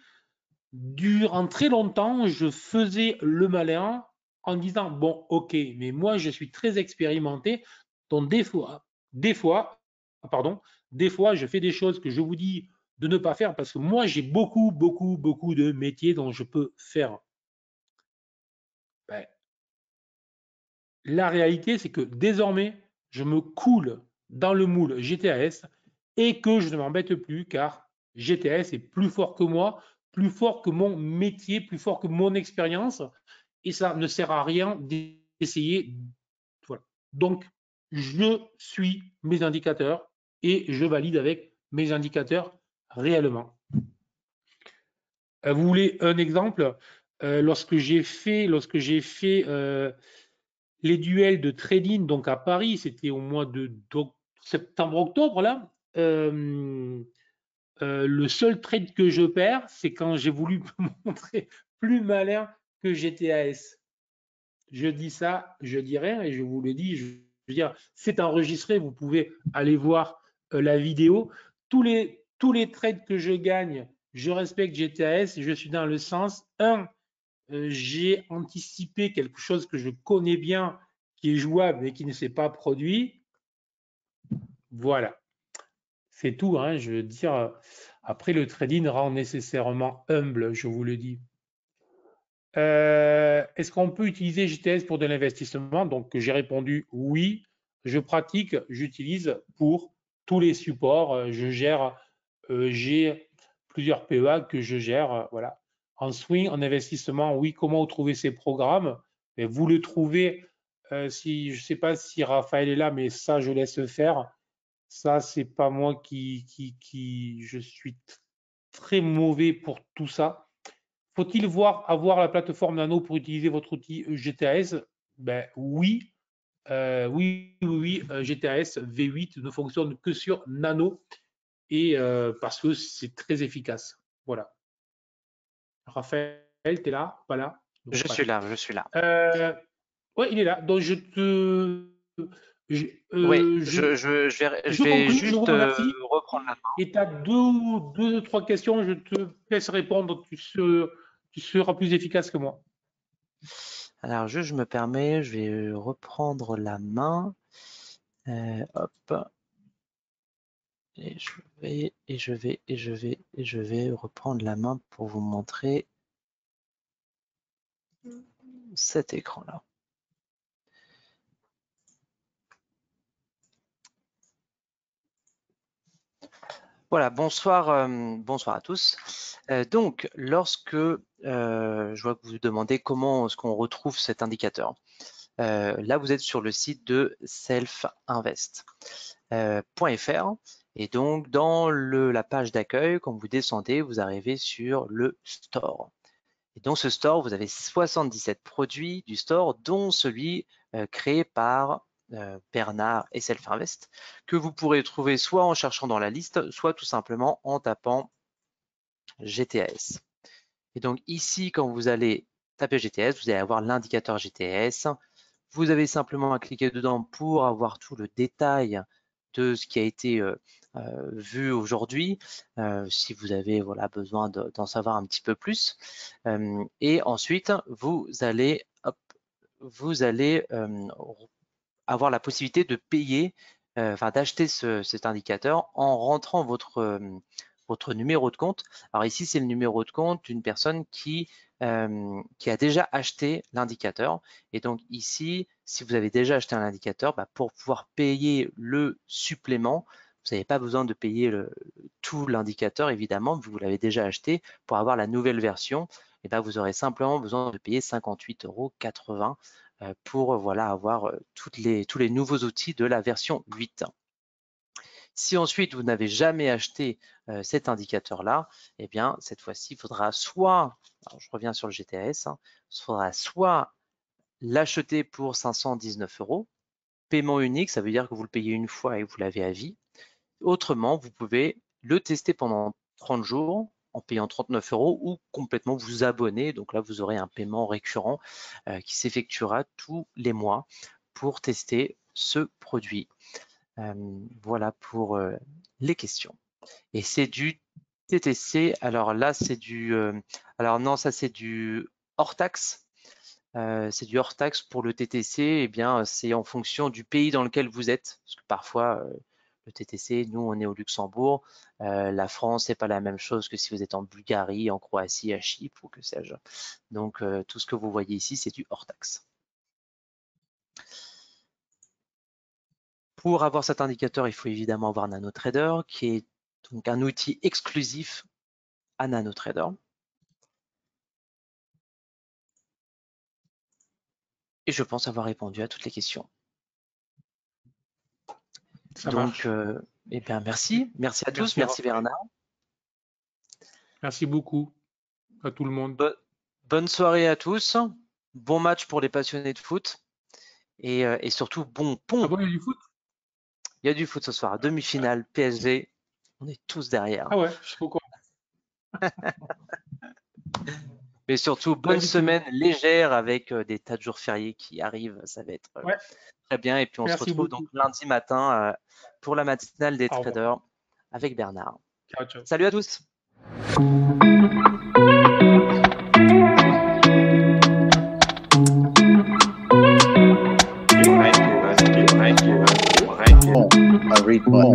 Durant très longtemps, je faisais le malin en disant bon, ok, mais moi je suis très expérimenté, donc des fois, je fais des choses que je vous dis de ne pas faire parce que moi j'ai beaucoup de métiers dont je peux faire. Ben, la réalité, c'est que désormais, je me coule dans le moule GTAS et que je ne m'embête plus car GTAS est plus fort que moi, plus fort que mon métier, plus fort que mon expérience et ça ne sert à rien d'essayer. Voilà. Donc, je suis mes indicateurs et je valide avec mes indicateurs réellement. Vous voulez un exemple? Lorsque j'ai fait les duels de trading donc à Paris, c'était au mois de septembre-octobre là. Le seul trade que je perds, c'est quand j'ai voulu me montrer plus malin que GTAS. Je dis ça, je dis rien et je vous le dis. Je veux dire, c'est enregistré. Vous pouvez aller voir la vidéo. Tous les trades que je gagne, je respecte GTAS. Je suis dans le sens j'ai anticipé quelque chose que je connais bien, qui est jouable mais qui ne s'est pas produit. Voilà, c'est tout. Hein, je veux dire, après, le trading rend nécessairement humble, je vous le dis. Est-ce qu'on peut utiliser GTS pour de l'investissement? Donc, j'ai répondu oui. Je pratique, j'utilise pour tous les supports. J'ai plusieurs PEA que je gère. Voilà. En swing, en investissement, oui. Comment trouver ces programmes? Et vous le trouvez, je ne sais pas si Raphaël est là, mais ça, je laisse faire. Ça, c'est pas moi je suis très mauvais pour tout ça. Faut-il avoir la plateforme Nano pour utiliser votre outil GTAS? Ben oui, GTAS V8 ne fonctionne que sur Nano et parce que c'est très efficace. Voilà. Raphaël, tu es là? Pas là? Donc, Je suis là, je suis là. Oui, il est là. Donc je, Oui, je je vais conclue. Je vous juste remercie. reprendre la main. Et tu as deux, trois questions. Je te laisse répondre. Tu seras plus efficace que moi. Alors, je me permets, je vais reprendre la main. Hop. Et je vais reprendre la main pour vous montrer cet écran-là. Voilà, bonsoir, bonsoir à tous. Donc, lorsque je vois que vous vous demandez comment est-ce qu'on retrouve cet indicateur, là vous êtes sur le site de selfinvest.fr et donc dans la page d'accueil, quand vous descendez, vous arrivez sur le store. Et dans ce store, vous avez 77 produits du store, dont celui créé par Bernard et Selfinvest, que vous pourrez trouver soit en cherchant dans la liste, soit tout simplement en tapant GTAS. Et donc ici, quand vous allez taper GTAS, vous allez avoir l'indicateur GTAS. Vous avez simplement à cliquer dedans pour avoir tout le détail de ce qui a été vu aujourd'hui, si vous avez besoin d'en savoir un petit peu plus. Et ensuite, vous allez avoir la possibilité de payer, d'acheter cet indicateur en rentrant votre numéro de compte. Alors ici, c'est le numéro de compte d'une personne qui a déjà acheté l'indicateur. Et donc ici, si vous avez déjà acheté un indicateur, pour pouvoir payer le supplément, vous n'avez pas besoin de payer tout l'indicateur, évidemment, vous l'avez déjà acheté. Pour avoir la nouvelle version, vous aurez simplement besoin de payer 58,80 € pour avoir tous les nouveaux outils de la version 8. Si ensuite vous n'avez jamais acheté cet indicateur-là, eh bien cette fois-ci, il faudra soit, alors je reviens sur le GTAS, il faudra soit l'acheter pour 519 €, paiement unique, ça veut dire que vous le payez une fois et vous l'avez à vie, autrement, vous pouvez le tester pendant 30 jours en payant 39 € ou complètement vous abonner. Donc là, vous aurez un paiement récurrent qui s'effectuera tous les mois pour tester ce produit. Voilà pour les questions. Et c'est du TTC. Alors là, c'est du... alors non, ça c'est du hors taxe. C'est du hors taxe pour le TTC. Eh bien, c'est en fonction du pays dans lequel vous êtes. Parce que parfois, le TTC, nous, on est au Luxembourg. La France, c'est pas la même chose que si vous êtes en Bulgarie, en Croatie, à Chypre ou que sais-je. Donc, tout ce que vous voyez ici, c'est du hors taxe. Pour avoir cet indicateur, il faut évidemment avoir NanoTrader, qui est donc un outil exclusif à NanoTrader. Et je pense avoir répondu à toutes les questions. Donc, eh bien, merci. Merci à tous. Merci Bernard. Merci beaucoup à tout le monde. Bonne soirée à tous. Bon match pour les passionnés de foot. Et surtout, bon pont. Ah bon, il y a du foot? Il y a du foot ce soir. Demi-finale, PSG. On est tous derrière. Ah ouais, je sais pas quoi. Mais surtout, bonne semaine légère avec des tas de jours fériés qui arrivent. Ça va être très bien. Et puis, on se retrouve donc lundi matin pour la matinale des traders avec Bernard. Ciao, ciao. Salut à tous. I read more.